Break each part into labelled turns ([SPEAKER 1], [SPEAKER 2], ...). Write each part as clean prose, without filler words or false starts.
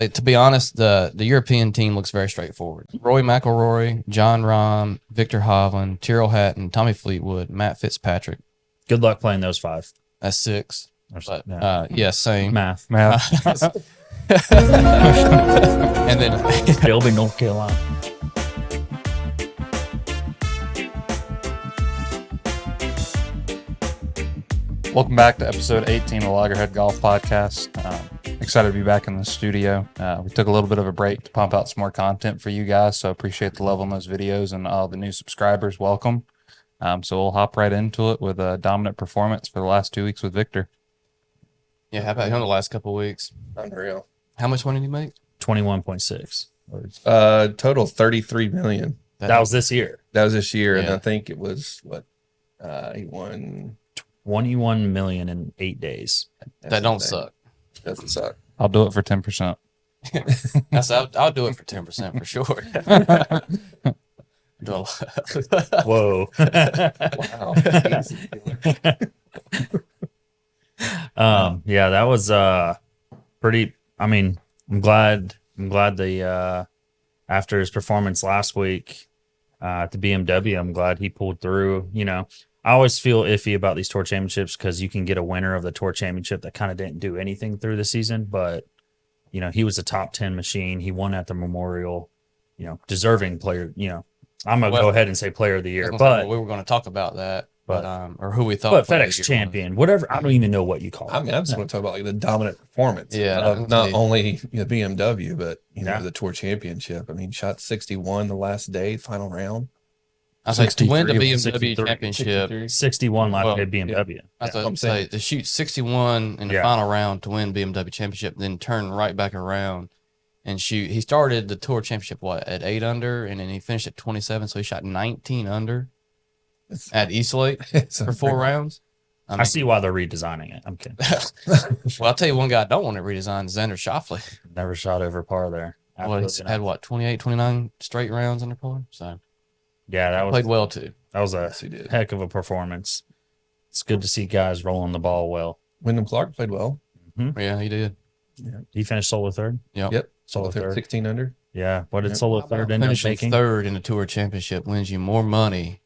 [SPEAKER 1] To be honest, the European team looks very straightforward. Rory McIlroy, John Rahm, Victor Hovland, Tyrrell Hatton, Tommy Fleetwood, Matt Fitzpatrick.
[SPEAKER 2] Good luck playing those 5.
[SPEAKER 1] That's 6. But,
[SPEAKER 2] yeah,
[SPEAKER 1] same.
[SPEAKER 2] Math.
[SPEAKER 1] And then
[SPEAKER 2] Shelby, North Carolina.
[SPEAKER 3] Welcome back to episode 18 of Loggerhead Golf Podcast. Excited to be back in the studio. We took a little bit of a break to pump out some more content for you guys, so appreciate the love on those videos and all the new subscribers. Welcome. So we'll hop right into it with a dominant performance for the last 2 weeks with Viktor.
[SPEAKER 1] yeah, how about him the last couple of weeks?
[SPEAKER 4] Unreal.
[SPEAKER 1] How much money did he make?
[SPEAKER 2] 21.6.
[SPEAKER 4] Total 33 million.
[SPEAKER 2] That was this year.
[SPEAKER 4] That was this year, and
[SPEAKER 1] Yeah.
[SPEAKER 4] I think it was he won.
[SPEAKER 2] 21 million in 8 days.
[SPEAKER 1] That don't suck.
[SPEAKER 4] Doesn't suck.
[SPEAKER 3] I'll do it for 10%.
[SPEAKER 1] I'll do it for 10% for sure. Do a lot.
[SPEAKER 2] Whoa.
[SPEAKER 4] Wow.
[SPEAKER 2] Yeah, that was pretty. I mean, I'm glad the after his performance last week at the BMW, I'm glad he pulled through. You know, I always feel iffy about these tour championships because you can get a winner of the tour championship that kind of didn't do anything through the season, but you know, he was a top 10 machine. He won at the Memorial. You know, deserving player. You know, I'm gonna go ahead and say player of the year, but
[SPEAKER 1] we were going to talk about that, but or who we thought.
[SPEAKER 2] but
[SPEAKER 1] player of
[SPEAKER 2] FedEx
[SPEAKER 1] the year
[SPEAKER 2] champion, whatever. I don't even know what you call it.
[SPEAKER 4] I mean, I just want to talk about like the dominant performance.
[SPEAKER 1] Yeah,
[SPEAKER 4] of not only the BMW, but
[SPEAKER 2] Yeah.
[SPEAKER 4] the Tour Championship. I mean, shot 61 the last day, final round.
[SPEAKER 1] I say to win the
[SPEAKER 2] 63,
[SPEAKER 1] BMW
[SPEAKER 2] 63,
[SPEAKER 1] championship.
[SPEAKER 2] 61 last
[SPEAKER 1] Well,
[SPEAKER 2] day BMW.
[SPEAKER 1] I
[SPEAKER 4] I'm
[SPEAKER 1] thought
[SPEAKER 4] saying.
[SPEAKER 1] say to shoot 61 in the
[SPEAKER 2] Yeah.
[SPEAKER 1] final round to win BMW championship, then turn right back around and shoot. He started the tour championship at 8 under, and then he finished at 27, so he shot 19 under at East Lake for 4 rounds.
[SPEAKER 2] I see why they're redesigning it. I'm kidding.
[SPEAKER 1] Well, I'll tell you one guy I don't want to redesign, Xander Schauffele.
[SPEAKER 2] Never shot over par there.
[SPEAKER 1] Well, he's
[SPEAKER 2] Absolutely
[SPEAKER 1] had
[SPEAKER 2] not.
[SPEAKER 1] 28, 29 straight rounds under par, so
[SPEAKER 2] Yeah, that
[SPEAKER 1] played
[SPEAKER 2] was
[SPEAKER 1] well too.
[SPEAKER 2] that was a
[SPEAKER 4] Yes, he did.
[SPEAKER 2] heck of a performance. It's good to see guys rolling the ball well.
[SPEAKER 4] Wyndham Clark played well.
[SPEAKER 1] Yeah, he did.
[SPEAKER 2] He finished solo third.
[SPEAKER 4] Yep.
[SPEAKER 2] Solo third.
[SPEAKER 4] 16 under.
[SPEAKER 2] Yeah. What did
[SPEAKER 4] Yep.
[SPEAKER 2] solo third end up
[SPEAKER 1] Finishing
[SPEAKER 2] making?
[SPEAKER 1] third in the tour championship wins you more money.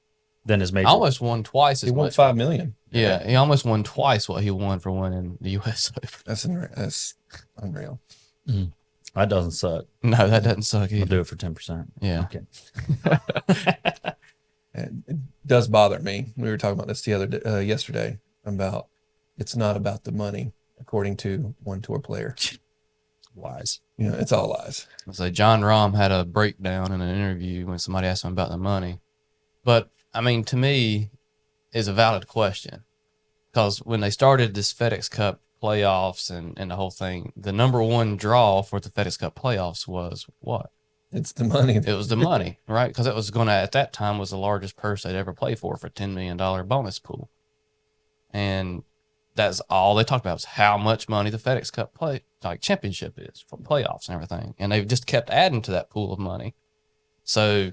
[SPEAKER 2] Than his major.
[SPEAKER 1] Almost won twice as
[SPEAKER 4] He won
[SPEAKER 1] much.
[SPEAKER 4] $5 million.
[SPEAKER 1] Yeah, he almost won twice what he won for winning the U.S. Open.
[SPEAKER 4] That's unreal.
[SPEAKER 2] That doesn't suck.
[SPEAKER 1] No, that doesn't suck
[SPEAKER 2] I'll
[SPEAKER 1] either.
[SPEAKER 2] do it for 10%.
[SPEAKER 1] Yeah.
[SPEAKER 2] Okay.
[SPEAKER 4] And it does bother me. We were talking about this yesterday about it's not about the money, according to one tour player.
[SPEAKER 2] Wise.
[SPEAKER 4] It's all lies.
[SPEAKER 1] So John Rahm had a breakdown in an interview when somebody asked him about the money. But, I mean, to me, is a valid question. Because when they started this FedEx Cup playoffs and the whole thing, the number one draw for the FedEx Cup playoffs was what?
[SPEAKER 4] It's the money.
[SPEAKER 1] It was the money, right? Because it was going to, at that time, was the largest purse they'd ever played for a $10 million bonus pool. And that's all they talked about was how much money the FedEx Cup championship is for playoffs and everything. And they've just kept adding to that pool of money. So,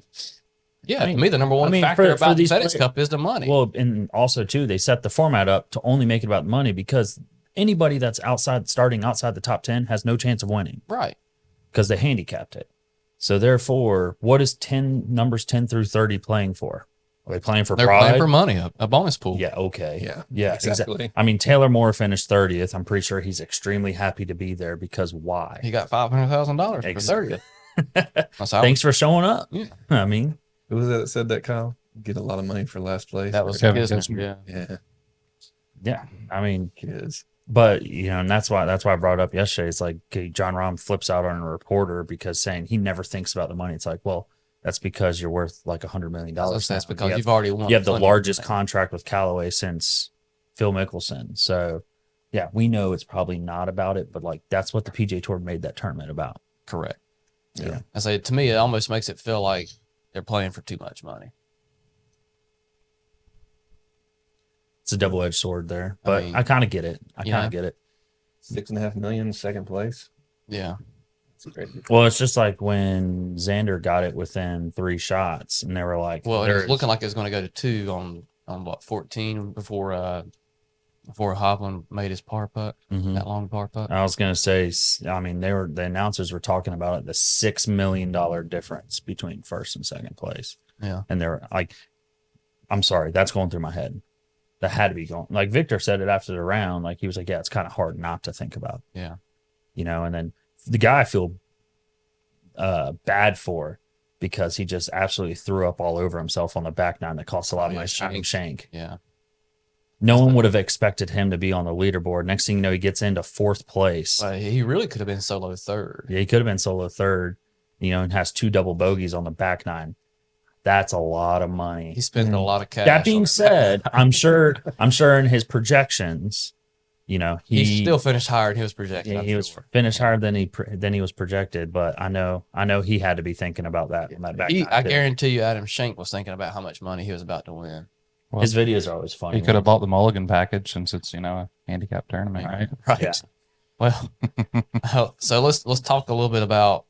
[SPEAKER 1] yeah,
[SPEAKER 2] I mean-
[SPEAKER 1] to me, the number one
[SPEAKER 2] I mean,
[SPEAKER 1] factor
[SPEAKER 2] for
[SPEAKER 1] about the
[SPEAKER 2] these
[SPEAKER 1] FedEx Cup is the money.
[SPEAKER 2] Well, and also too, they set the format up to only make it about money because anybody that's starting outside the top 10 has no chance of winning
[SPEAKER 1] right.
[SPEAKER 2] because they handicapped it. So therefore, what is numbers 10 through 30 playing for? Are they playing for
[SPEAKER 1] They're
[SPEAKER 2] pride?
[SPEAKER 1] playing for money, a bonus pool.
[SPEAKER 2] Yeah. Okay.
[SPEAKER 4] Yeah,
[SPEAKER 2] Exactly.
[SPEAKER 4] exactly.
[SPEAKER 2] I mean, Taylor Moore finished 30th. I'm pretty sure he's extremely happy to be there because why?
[SPEAKER 1] He got $500,000 for
[SPEAKER 2] Exactly.
[SPEAKER 1] 30th. That's how
[SPEAKER 2] Thanks for showing up.
[SPEAKER 1] Yeah.
[SPEAKER 2] I mean,
[SPEAKER 4] Who was that said that, Kyle? Get a lot of money for last place.
[SPEAKER 1] that was
[SPEAKER 3] Kevin
[SPEAKER 1] Kisner,
[SPEAKER 3] Kisner.
[SPEAKER 1] yeah.
[SPEAKER 4] Yeah,
[SPEAKER 2] yeah. I mean,
[SPEAKER 4] kids.
[SPEAKER 2] but and that's why I brought it up yesterday. It's like okay, John Rahm flips out on a reporter because saying he never thinks about the money. It's like, well, that's because you're worth like $100 million.
[SPEAKER 1] That's because you've already won.
[SPEAKER 2] You have the
[SPEAKER 1] plenty of
[SPEAKER 2] largest
[SPEAKER 1] money.
[SPEAKER 2] contract with Callaway since Phil Mickelson. So, yeah, we know it's probably not about it, but like that's what the PGA Tour made that tournament about.
[SPEAKER 1] Correct.
[SPEAKER 4] Yeah.
[SPEAKER 1] I say to me, it almost makes it feel like they're playing for too much money.
[SPEAKER 2] It's a double-edged sword there, but I
[SPEAKER 1] mean,
[SPEAKER 2] kind of get it. I
[SPEAKER 1] yeah.
[SPEAKER 2] kind of get it.
[SPEAKER 4] $6.5 million, second place.
[SPEAKER 1] Yeah.
[SPEAKER 4] It's great.
[SPEAKER 2] Well, it's just like when Xander got it within 3 shots, and they were like,
[SPEAKER 1] Well,
[SPEAKER 2] "There's
[SPEAKER 1] it's looking like it's going to go to 2 on what 14 before before Hovland made his par putt,
[SPEAKER 2] Mhm.
[SPEAKER 1] that long par putt.
[SPEAKER 2] I was gonna say, I mean, the announcers were talking about it, the $6 million difference between first and second place,
[SPEAKER 1] Yeah.
[SPEAKER 2] and they're like, I'm sorry, that's going through my head. That had to be going. Like Viktor said it after the round, like he was like, yeah, it's kind of hard not to think about,
[SPEAKER 1] Yeah.
[SPEAKER 2] And then the guy I feel bad for because he just absolutely threw up all over himself on the back nine that cost a lot of money. Shank.
[SPEAKER 1] Yeah.
[SPEAKER 2] No one would have expected him to be on the leaderboard. Next thing you know, he gets into fourth place.
[SPEAKER 1] Well, he really could have been solo third.
[SPEAKER 2] Yeah, he could have been solo third, and has 2 double bogeys on the back nine. That's a lot of money.
[SPEAKER 1] He's spending a lot of cash.
[SPEAKER 2] That being said, I'm sure in his projections,
[SPEAKER 1] he still finished higher than he was projected.
[SPEAKER 2] Yeah, he was finished higher than he was projected. But I know he had to be thinking about that. On that back nine
[SPEAKER 1] I
[SPEAKER 2] too.
[SPEAKER 1] guarantee you, Adam Schenk was thinking about how much money he was about to win.
[SPEAKER 3] Well,
[SPEAKER 2] His videos are always funny.
[SPEAKER 3] He could have bought the mulligan package since it's a handicap tournament, right?
[SPEAKER 1] Right.
[SPEAKER 2] Yeah.
[SPEAKER 1] Well, so let's talk a little bit about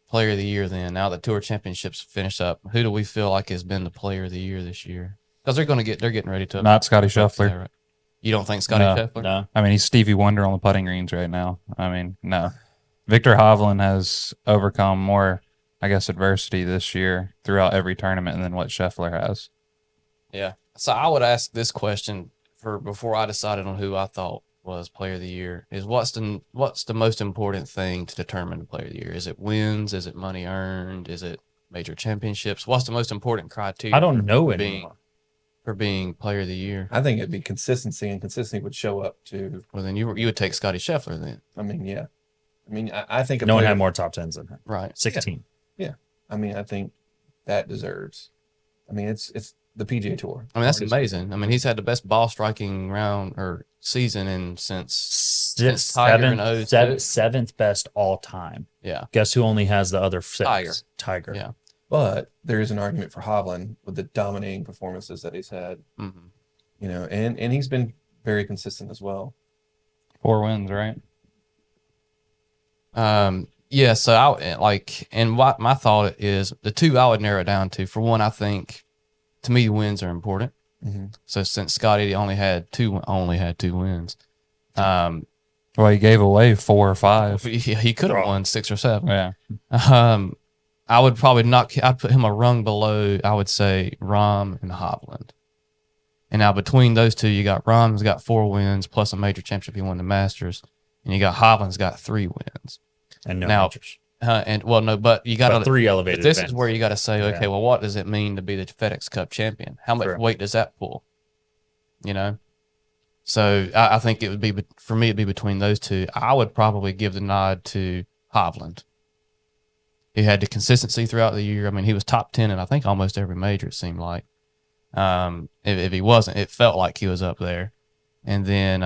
[SPEAKER 1] player of the year then. Now the tour championships finish up, who do we feel like has been the player of the year this year? Because they're getting ready to.
[SPEAKER 3] Not Scotty Scheffler.
[SPEAKER 1] Right? You don't think Scotty
[SPEAKER 3] No.
[SPEAKER 1] Scheffler?
[SPEAKER 2] No.
[SPEAKER 3] I mean, he's Stevie Wonder on the putting greens right now. I mean, no. Viktor Hovland has overcome more, I guess, adversity this year throughout every tournament than what Scheffler has.
[SPEAKER 1] Yeah. So I would ask this question before I decided on who I thought was player of the year is what's the most important thing to determine the player of the year? Is it wins? Is it money earned? Is it major championships? What's the most important criteria?
[SPEAKER 2] I don't know anymore.
[SPEAKER 1] For being player of the year.
[SPEAKER 4] I think it'd be consistency, and consistency would show up to.
[SPEAKER 1] Well, then you would take Scotty Scheffler then.
[SPEAKER 4] I mean, yeah. I mean, I think
[SPEAKER 2] No one had more top tens than him.
[SPEAKER 1] Right.
[SPEAKER 2] 16.
[SPEAKER 4] Yeah. I mean, I think that deserves. I mean, it's the PGA Tour.
[SPEAKER 1] I mean, that's amazing. I mean, he's had the best ball striking round or season since Tiger in 02.
[SPEAKER 2] Seventh best all time.
[SPEAKER 1] Yeah.
[SPEAKER 2] Guess who only has the other 6? Tiger.
[SPEAKER 1] Yeah.
[SPEAKER 4] But there is an argument for Hovland with the dominating performances that he's had.
[SPEAKER 1] Mm-hmm.
[SPEAKER 4] And he's been very consistent as well.
[SPEAKER 3] 4 wins, right?
[SPEAKER 1] Yeah. So and what my thought is the two I would narrow it down to. For one, I think to me wins are important.
[SPEAKER 4] Mm-hmm.
[SPEAKER 1] So since Scotty only had two wins,
[SPEAKER 3] Well, he gave away 4 or 5.
[SPEAKER 1] he could have won 6 or 7.
[SPEAKER 3] Yeah.
[SPEAKER 1] I would probably I'd put him a rung below, I would say, Rahm and Hovland. And now between those two, you got Rahm's got 4 wins plus a major championship. He won the Masters. And you got Hovland's got 3 wins.
[SPEAKER 2] And no
[SPEAKER 1] Now,
[SPEAKER 2] majors.
[SPEAKER 1] But you got
[SPEAKER 2] 3 elevated
[SPEAKER 1] This
[SPEAKER 2] events.
[SPEAKER 1] is where you got to say, okay, well, what does it mean to be the FedEx Cup champion? How much weight does that pull? So I think it would be, for me, it'd be between those two. I would probably give the nod to Hovland. He had the consistency throughout the year. I mean, he was top 10 in, I think, almost every major, it seemed like. If he wasn't, it felt like he was up there. And then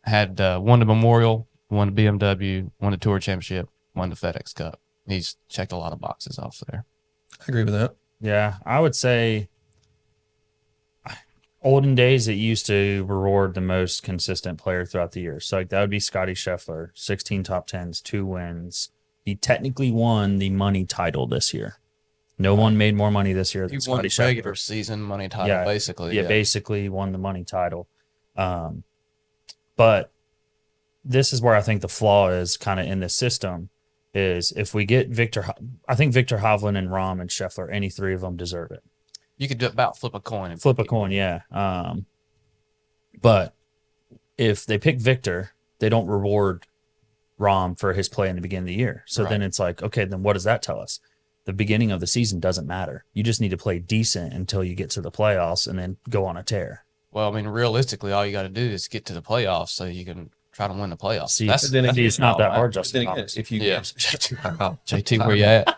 [SPEAKER 1] had won the Memorial, won the BMW, won the Tour Championship, won the FedEx Cup. He's checked a lot of boxes off there.
[SPEAKER 4] I agree with that.
[SPEAKER 2] Yeah, I would say olden days, it used to reward the most consistent player throughout the year. So that would be Scotty Scheffler, 16 top 10s, 2 wins. He technically won the money title this year. No one made more money this year than
[SPEAKER 1] He won
[SPEAKER 2] Scotty
[SPEAKER 1] the
[SPEAKER 2] Scheffler.
[SPEAKER 1] regular season money title, basically.
[SPEAKER 2] Yeah, basically won the money title. But this is where I think the flaw is kind of in the system is if we get I think Viktor Hovland and Rahm and Scheffler, any 3 of them deserve it.
[SPEAKER 1] You could about flip a coin.
[SPEAKER 2] Yeah. But if they pick Viktor, they don't reward Rahm for his play in the beginning of the year. So then it's like, okay, then what does that tell us? The beginning of the season doesn't matter. You just need to play decent until you get to the playoffs and then go on a tear.
[SPEAKER 1] Well, I mean, realistically, all you got to do is get to the playoffs so you can try to win the playoffs.
[SPEAKER 2] See,
[SPEAKER 4] then
[SPEAKER 2] it's not that hard,
[SPEAKER 4] Then
[SPEAKER 2] Justin
[SPEAKER 4] again,
[SPEAKER 2] Thomas.
[SPEAKER 4] if you
[SPEAKER 1] JT, where you at?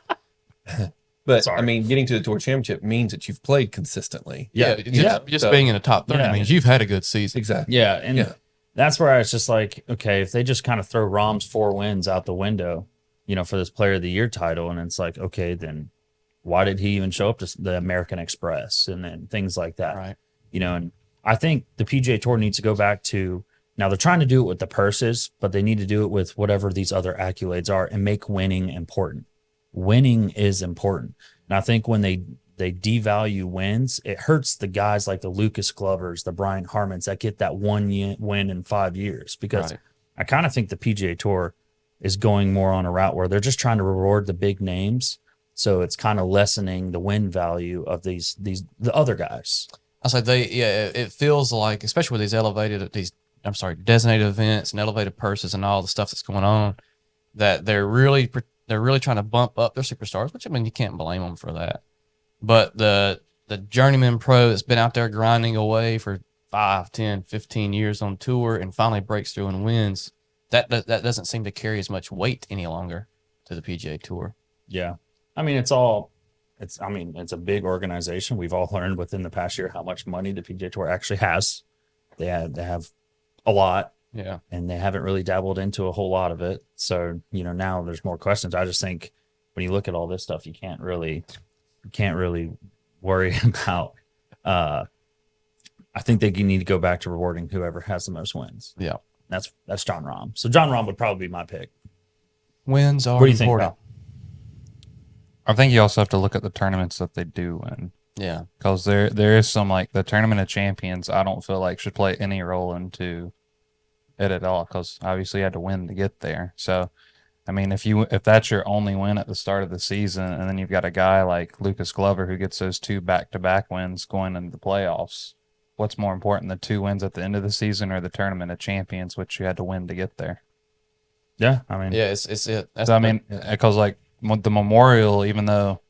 [SPEAKER 4] But
[SPEAKER 2] Sorry.
[SPEAKER 4] I mean, getting to the Tour Championship means that you've played consistently.
[SPEAKER 1] Just
[SPEAKER 4] So-
[SPEAKER 1] being in the top 30
[SPEAKER 2] Yeah.
[SPEAKER 1] means you've had a good season.
[SPEAKER 4] Exactly.
[SPEAKER 2] Yeah, and
[SPEAKER 4] Yeah.
[SPEAKER 2] that's where I was just like, okay, if they just kind of throw Rahm's 4 wins out the window, for this Player of the Year title, and it's like, okay, then why did he even show up to the American Express and then things like that?
[SPEAKER 1] Right.
[SPEAKER 2] And I think the PGA Tour needs to go back to, now they're trying to do it with the purses, but they need to do it with whatever these other accolades are and make winning important. Winning is important. And I think when they they devalue wins. It hurts the guys like the Lucas Glovers, the Brian Harmons that get that win in 5 years, because
[SPEAKER 1] Right.
[SPEAKER 2] I kind of think the PGA Tour is going more on a route where they're just trying to reward the big names. So it's kind of lessening the win value of the other guys.
[SPEAKER 1] I say it feels like, especially with designated events and elevated purses and all the stuff that's going on, that they're really trying to bump up their superstars, which, I mean, you can't blame them for that. But the journeyman pro that's been out there grinding away for 5, 10, 15 years on tour and finally breaks through and wins, that doesn't seem to carry as much weight any longer to the PGA Tour.
[SPEAKER 2] Yeah. I mean, it's a big organization. We've all learned within the past year how much money the PGA Tour actually has. They have a lot.
[SPEAKER 1] Yeah.
[SPEAKER 2] And they haven't really dabbled into a whole lot of it. So, now there's more questions. I just think when you look at all this stuff, you can't really worry about, I think they need to go back to rewarding whoever has the most wins.
[SPEAKER 1] Yeah.
[SPEAKER 2] That's John Rahm. So John Rahm would probably be my pick.
[SPEAKER 1] Wins are
[SPEAKER 2] What do you think,
[SPEAKER 1] important.
[SPEAKER 2] Rob?
[SPEAKER 3] I think you also have to look at the tournaments that they do win,
[SPEAKER 1] Yeah.
[SPEAKER 3] because there is some, like the Tournament of Champions, I don't feel like should play any role into it at all, because obviously you had to win to get there. So, I mean, if that's your only win at the start of the season, and then you've got a guy like Lucas Glover who gets those 2 back-to-back wins going into the playoffs, what's more important, the 2 wins at the end of the season or the Tournament of Champions, which you had to win to get there?
[SPEAKER 2] Yeah. I mean,
[SPEAKER 1] Yeah, it's it. That's
[SPEAKER 3] So, I mean, because like the Memorial, even though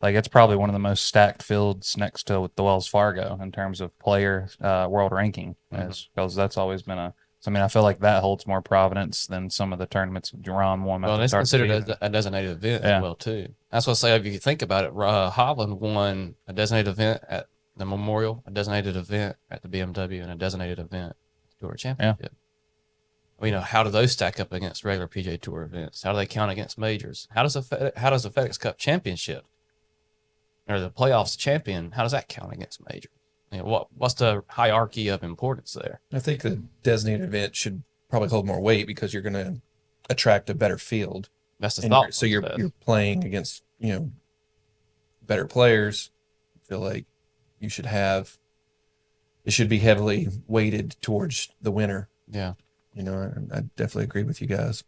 [SPEAKER 3] like it's probably one of the most stacked fields next to the Wells Fargo in terms of player world ranking, because that's always been So, I mean, I feel like that holds more providence than some of the tournaments Ron won.
[SPEAKER 1] well, it's considered a designated event
[SPEAKER 3] Yeah.
[SPEAKER 1] as well too. That's what I say. If you think about it, Hovland won a designated event at the Memorial, a designated event at the BMW, and a designated event at the Tour Championship. Well, how do those stack up against regular PGA Tour events? How do they count against majors? How does the FedEx Cup Championship or the playoffs champion? How does that count against majors? What's the hierarchy of importance there?
[SPEAKER 4] I think the designated event should probably hold more weight because you're going to attract a better field.
[SPEAKER 1] That's the
[SPEAKER 4] And
[SPEAKER 1] thought.
[SPEAKER 4] so you're playing against better players. I feel like it should be heavily weighted towards the winner.
[SPEAKER 1] Yeah.
[SPEAKER 4] I definitely agree with you guys.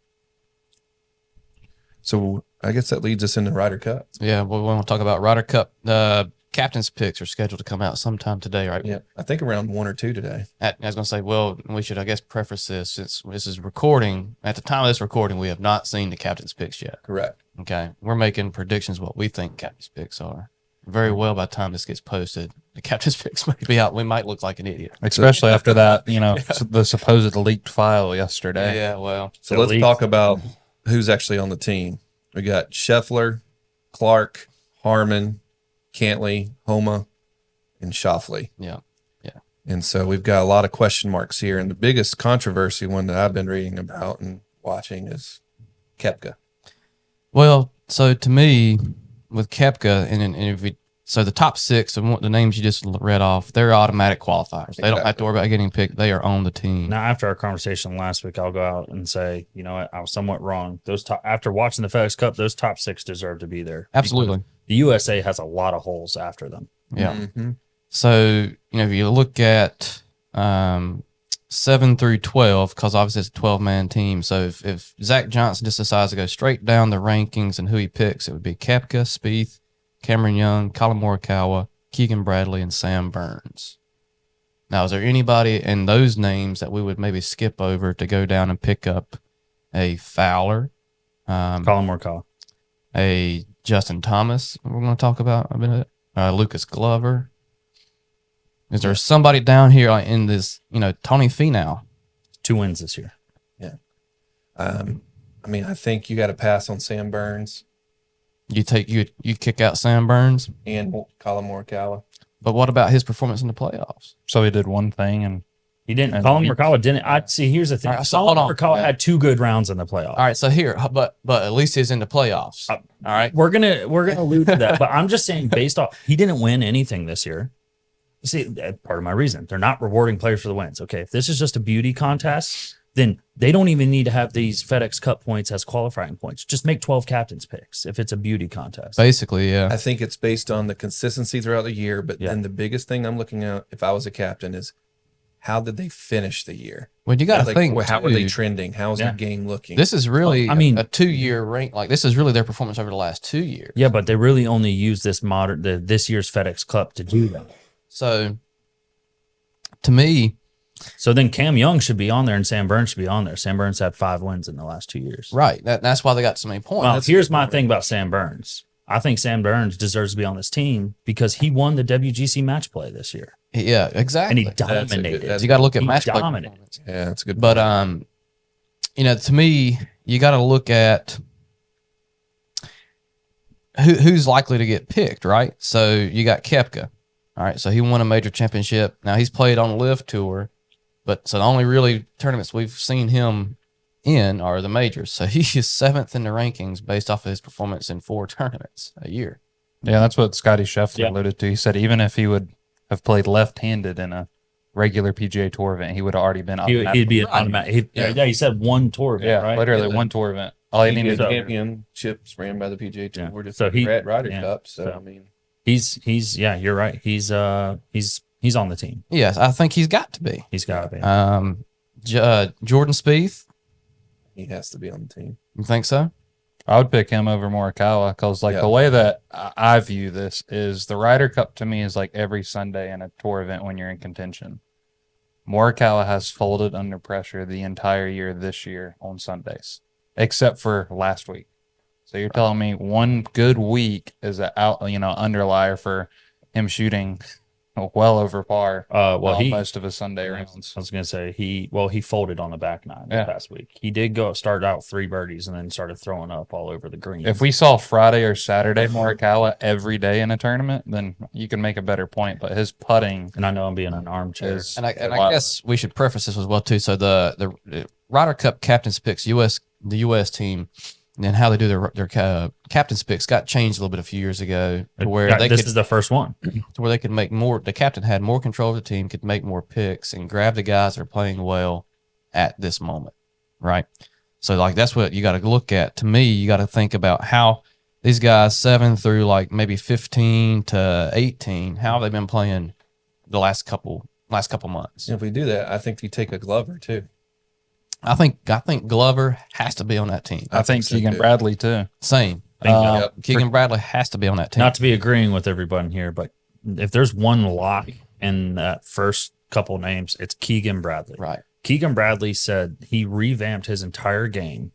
[SPEAKER 4] So I guess that leads us into Ryder Cup.
[SPEAKER 1] Yeah, well, we want to talk about Ryder Cup. The captain's picks are scheduled to come out sometime today, right?
[SPEAKER 4] Yeah, I think around 1 or 2 today.
[SPEAKER 1] I was going to say, well, we should, I guess, preface this since this is recording. At the time of this recording, we have not seen the captain's picks yet.
[SPEAKER 4] Correct.
[SPEAKER 1] Okay, we're making predictions what we think captain's picks are. Very well, by the time this gets posted, the captain's picks may be out. We might look like an idiot.
[SPEAKER 3] Especially after that, the supposed leaked file yesterday.
[SPEAKER 1] Yeah, well,
[SPEAKER 4] So let's talk about who's actually on the team. We got Scheffler, Clark, Harmon, Cantley, Homa, and Shoffley.
[SPEAKER 1] yeah.
[SPEAKER 4] And so we've got a lot of question marks here. And the biggest controversy one that I've been reading about and watching is Koepka.
[SPEAKER 1] Well, so to me, with Koepka, so the top 6 of the names you just read off, they're automatic qualifiers. They don't have to worry about getting picked. They are on the team.
[SPEAKER 2] Now, after our conversation last week, I'll go out and say, you know what, I was somewhat wrong. After watching the FedEx Cup, those top 6 deserve to be there.
[SPEAKER 1] Absolutely.
[SPEAKER 2] The USA has a lot of holes after them.
[SPEAKER 1] Yeah.
[SPEAKER 4] Mm-hmm.
[SPEAKER 1] So, if you look at 7 through 12, because obviously it's a 12-man team. So if Zach Johnson just decides to go straight down the rankings and who he picks, it would be Koepka, Spieth, Cameron Young, Colin Morikawa, Keegan Bradley, and Sam Burns. Now, is there anybody in those names that we would maybe skip over to go down and pick up a Fowler,
[SPEAKER 2] Colin Morikawa,
[SPEAKER 1] a Justin Thomas, we're going to talk about a minute, Lucas Glover? Is there somebody down here in this, Tony Finau?
[SPEAKER 2] 2 wins this year.
[SPEAKER 4] Yeah. I think you got to pass on Sam Burns
[SPEAKER 1] You kick out Sam Burns,
[SPEAKER 4] and Colin Morikawa.
[SPEAKER 1] but what about his performance in the playoffs?
[SPEAKER 3] So he did one thing, and
[SPEAKER 2] He didn't.
[SPEAKER 3] And
[SPEAKER 2] Colin
[SPEAKER 3] he-
[SPEAKER 2] Morikawa didn't. I see. Here's the thing.
[SPEAKER 1] All right, so
[SPEAKER 2] Colin
[SPEAKER 1] hold on.
[SPEAKER 2] Morikawa had 2 good rounds in the playoffs.
[SPEAKER 1] All right, so here, but at least he's in the playoffs. All right,
[SPEAKER 2] We're gonna allude to that, but I'm just saying, based off, he didn't win anything this year. See, that's part of my reason. They're not rewarding players for the wins. Okay, if this is just a beauty contest, then they don't even need to have these FedEx Cup points as qualifying points. Just make 12 captain's picks if it's a beauty contest.
[SPEAKER 1] Basically, yeah.
[SPEAKER 4] I think it's based on the consistency throughout the year, but then the biggest thing I'm looking at if I was a captain is how did they finish the year?
[SPEAKER 1] Well, you got to think.
[SPEAKER 4] How are they
[SPEAKER 1] too,
[SPEAKER 4] trending? How's their game looking?
[SPEAKER 1] This is really,
[SPEAKER 2] I mean,
[SPEAKER 1] a 2-year rank. Like this is really their performance over the last 2 years.
[SPEAKER 2] Yeah, but they really only use this this year's FedEx Cup to do that.
[SPEAKER 1] So, to me,
[SPEAKER 2] so then Cam Young should be on there and Sam Burns should be on there. Sam Burns had 5 wins in the last 2 years.
[SPEAKER 1] right? That's why they got so many points.
[SPEAKER 2] Well, here's my thing about Sam Burns. I think Sam Burns deserves to be on this team because he won the WGC match play this year.
[SPEAKER 1] Yeah, exactly.
[SPEAKER 2] And he dominated.
[SPEAKER 1] You got to look at match play
[SPEAKER 2] dominated.
[SPEAKER 1] performance.
[SPEAKER 4] Yeah, that's a good.
[SPEAKER 1] But to me, you got to look at who's likely to get picked, right? So you got Koepka. All right, so he won a major championship. Now he's played on the Live Tour, but so the only really tournaments we've seen him in are the majors. So he is 7th in the rankings based off of his performance in 4 tournaments a year.
[SPEAKER 3] Yeah, that's what Scotty Scheffler alluded to. He said even if he would have played left-handed in a regular PGA Tour event, he would have already been
[SPEAKER 2] He'd be an automatic. He said one tour event,
[SPEAKER 3] yeah,
[SPEAKER 2] right?
[SPEAKER 3] literally one tour event. All he needed to
[SPEAKER 4] championships ran by the PGA Tour.
[SPEAKER 2] Yeah.
[SPEAKER 4] Just
[SPEAKER 2] So
[SPEAKER 4] like
[SPEAKER 2] he-
[SPEAKER 4] the Ryder
[SPEAKER 2] yeah.
[SPEAKER 4] Cup. So
[SPEAKER 2] So-
[SPEAKER 4] I mean,
[SPEAKER 2] He's you're right. He's on the team.
[SPEAKER 1] Yes, I think he's got to be.
[SPEAKER 2] He's got to be.
[SPEAKER 1] Jordan Spieth,
[SPEAKER 4] he has to be on the team.
[SPEAKER 1] you think so?
[SPEAKER 3] I would pick him over Morikawa because, like, the way that I view this is the Ryder Cup to me is like every Sunday in a tour event when you're in contention. Morikawa has folded under pressure the entire year this year on Sundays, except for last week. So you're telling me one good week is an underlier for him shooting well over par. Most of his Sunday rounds.
[SPEAKER 2] I was gonna say he folded on the back nine this past week. He did start out 3 birdies and then started throwing up all over the green.
[SPEAKER 3] If we saw Friday or Saturday Morikawa every day in a tournament, then you can make a better point. But his putting,
[SPEAKER 2] and I know I'm being an armchair,
[SPEAKER 1] And I guess we should preface this as well too. So the Ryder Cup captain's picks, the U.S. team, and how they do their captain's picks got changed a little bit a few years ago to where
[SPEAKER 2] this is the first one
[SPEAKER 1] to where they could make more. The captain had more control of the team, could make more picks, and grab the guys that are playing well at this moment, right? So like that's what you got to look at. To me, you got to think about how these guys 7 through like maybe 15 to 18, how have they been playing the last couple months?
[SPEAKER 4] And if we do that, I think we take a Glover too.
[SPEAKER 1] I think Glover has to be on that team.
[SPEAKER 3] I think Keegan Bradley too.
[SPEAKER 1] Same. Keegan Bradley has to be on that team.
[SPEAKER 2] Not to be agreeing with everyone here, but if there's one lock in that first couple names, it's Keegan Bradley.
[SPEAKER 1] Right.
[SPEAKER 2] Keegan Bradley said he revamped his entire game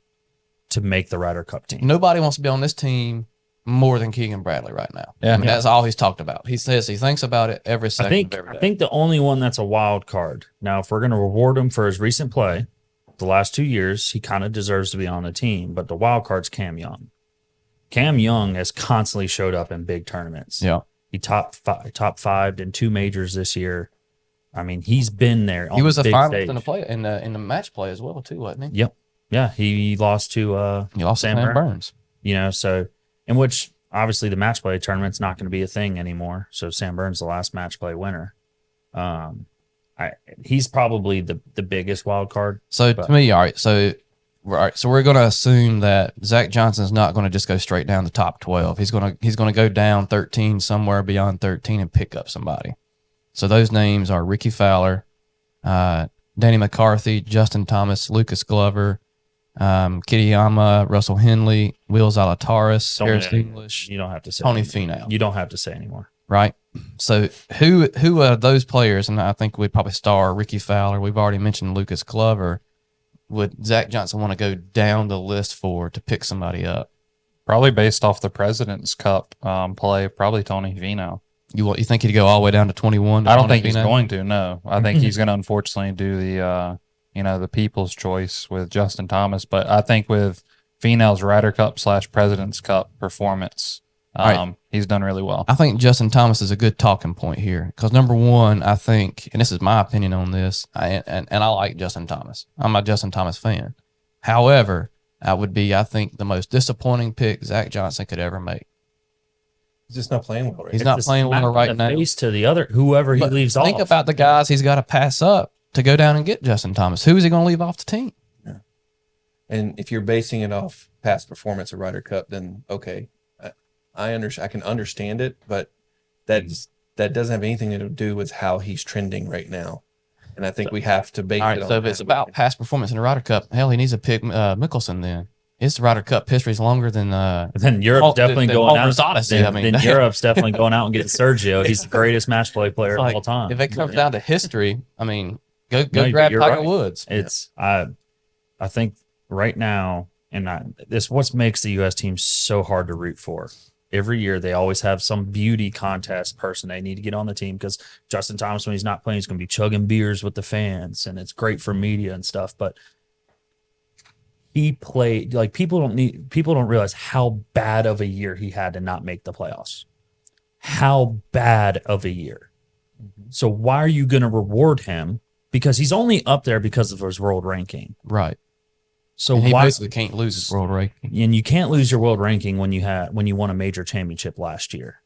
[SPEAKER 2] to make the Ryder Cup team.
[SPEAKER 1] Nobody wants to be on this team more than Keegan Bradley right now.
[SPEAKER 3] Yeah.
[SPEAKER 1] I mean, that's all he's talked about. He says he thinks about it every second of every day.
[SPEAKER 2] I think the only one that's a wild card. Now, if we're going to reward him for his recent play, the last 2 years, he kind of deserves to be on the team. But the wild card's Cam Young. Cam Young has constantly showed up in big tournaments.
[SPEAKER 1] Yeah.
[SPEAKER 2] He top 5'd in 2 majors this year. I mean, he's been there.
[SPEAKER 1] He was a
[SPEAKER 2] big
[SPEAKER 1] finalist
[SPEAKER 2] stage.
[SPEAKER 1] in the match play as well too, wasn't he?
[SPEAKER 2] Yep. Yeah, he lost to
[SPEAKER 1] Sam Burns.
[SPEAKER 2] You know, so in which obviously the match play tournament's not going to be a thing anymore. So Sam Burns the last match play winner. He's probably the biggest wild card.
[SPEAKER 1] So to me, all right. So we're going to assume that Zach Johnson's not going to just go straight down the top 12. He's going to go down 13 somewhere beyond 13 and pick up somebody. So those names are Ricky Fowler, Danny McCarthy, Justin Thomas, Lucas Glover, Kitayama, Russell Henley, Will Zalatoris, Harris English.
[SPEAKER 2] You don't have to say
[SPEAKER 1] Tony Finau.
[SPEAKER 2] You don't have to say anymore.
[SPEAKER 1] Right. So who are those players? And I think we'd probably star Ricky Fowler. We've already mentioned Lucas Glover. Would Zach Johnson want to go down the list to pick somebody up?
[SPEAKER 3] Probably based off the President's Cup play, probably Tony Finau.
[SPEAKER 1] You think he'd go all the way down to 21?
[SPEAKER 3] I don't think he's going to. No, I think he's going to unfortunately do the People's Choice with Justin Thomas. But I think with Finau's Ryder Cup / President's Cup performance, he's done really well.
[SPEAKER 1] I think Justin Thomas is a good talking point here because number one, I think, and this is my opinion on this, and I like Justin Thomas. I'm a Justin Thomas fan. However, I think the most disappointing pick Zach Johnson could ever make.
[SPEAKER 4] He's just not playing well. Right?
[SPEAKER 1] He's not playing well right now.
[SPEAKER 2] Face to the other, whoever he leaves off.
[SPEAKER 1] Think about the guys he's got to pass up to go down and get Justin Thomas. Who is he going to leave off the team?
[SPEAKER 4] And if you're basing it off past performance of Ryder Cup, then okay, I understand. I can understand it, but that doesn't have anything to do with how he's trending right now. And I think we have to base
[SPEAKER 1] All
[SPEAKER 4] it
[SPEAKER 1] right,
[SPEAKER 4] on
[SPEAKER 1] so if
[SPEAKER 4] that.
[SPEAKER 1] it's about past performance in the Ryder Cup, hell, he needs to pick Mickelson then. His Ryder Cup history is longer than
[SPEAKER 2] Then Europe's definitely going out.
[SPEAKER 1] Homer's Odyssey.
[SPEAKER 2] Then Europe's definitely going out and getting Sergio. He's the greatest match play player of all time.
[SPEAKER 1] If it comes down to history, I mean, go
[SPEAKER 2] No,
[SPEAKER 1] grab
[SPEAKER 2] you're
[SPEAKER 1] Tiger
[SPEAKER 2] right.
[SPEAKER 1] Woods.
[SPEAKER 2] It's I think right now, and this what makes the U.S. team so hard to root for. Every year they always have some beauty contest person they need to get on the team because Justin Thomas, when he's not playing, he's going to be chugging beers with the fans, and it's great for media and stuff. But he played like people don't realize how bad of a year he had to not make the playoffs. How bad of a year. So why are you going to reward him? Because he's only up there because of his world ranking.
[SPEAKER 1] Right.
[SPEAKER 2] So
[SPEAKER 1] And he
[SPEAKER 2] why?
[SPEAKER 1] basically can't lose his world ranking.
[SPEAKER 2] And you can't lose your world ranking when you won a major championship last year.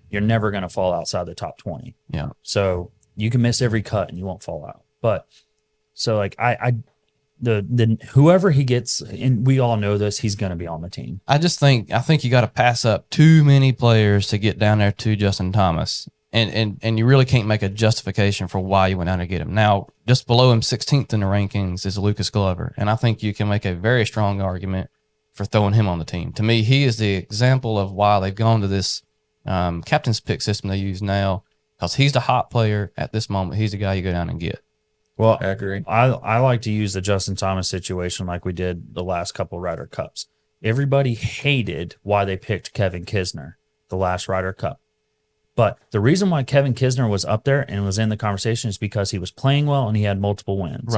[SPEAKER 2] You're never going to fall outside the top 20.
[SPEAKER 1] Yeah.
[SPEAKER 2] So you can miss every cut and you won't fall out. But so like the whoever he gets, and we all know this, he's going to be on the team.
[SPEAKER 1] I think you got to pass up too many players to get down there to Justin Thomas. And you really can't make a justification for why you went down to get him. Now, just below him, 16th in the rankings, is Lucas Glover. And I think you can make a very strong argument for throwing him on the team. To me, he is the example of why they've gone to this captain's pick system they use now, because he's the hot player at this moment. He's the guy you go down and get.
[SPEAKER 2] Well,
[SPEAKER 4] I agree.
[SPEAKER 2] I like to use the Justin Thomas situation like we did the last couple Ryder Cups. Everybody hated why they picked Kevin Kisner the last Ryder Cup. But the reason why Kevin Kisner was up there and was in the conversation is because he was playing well and he had multiple wins.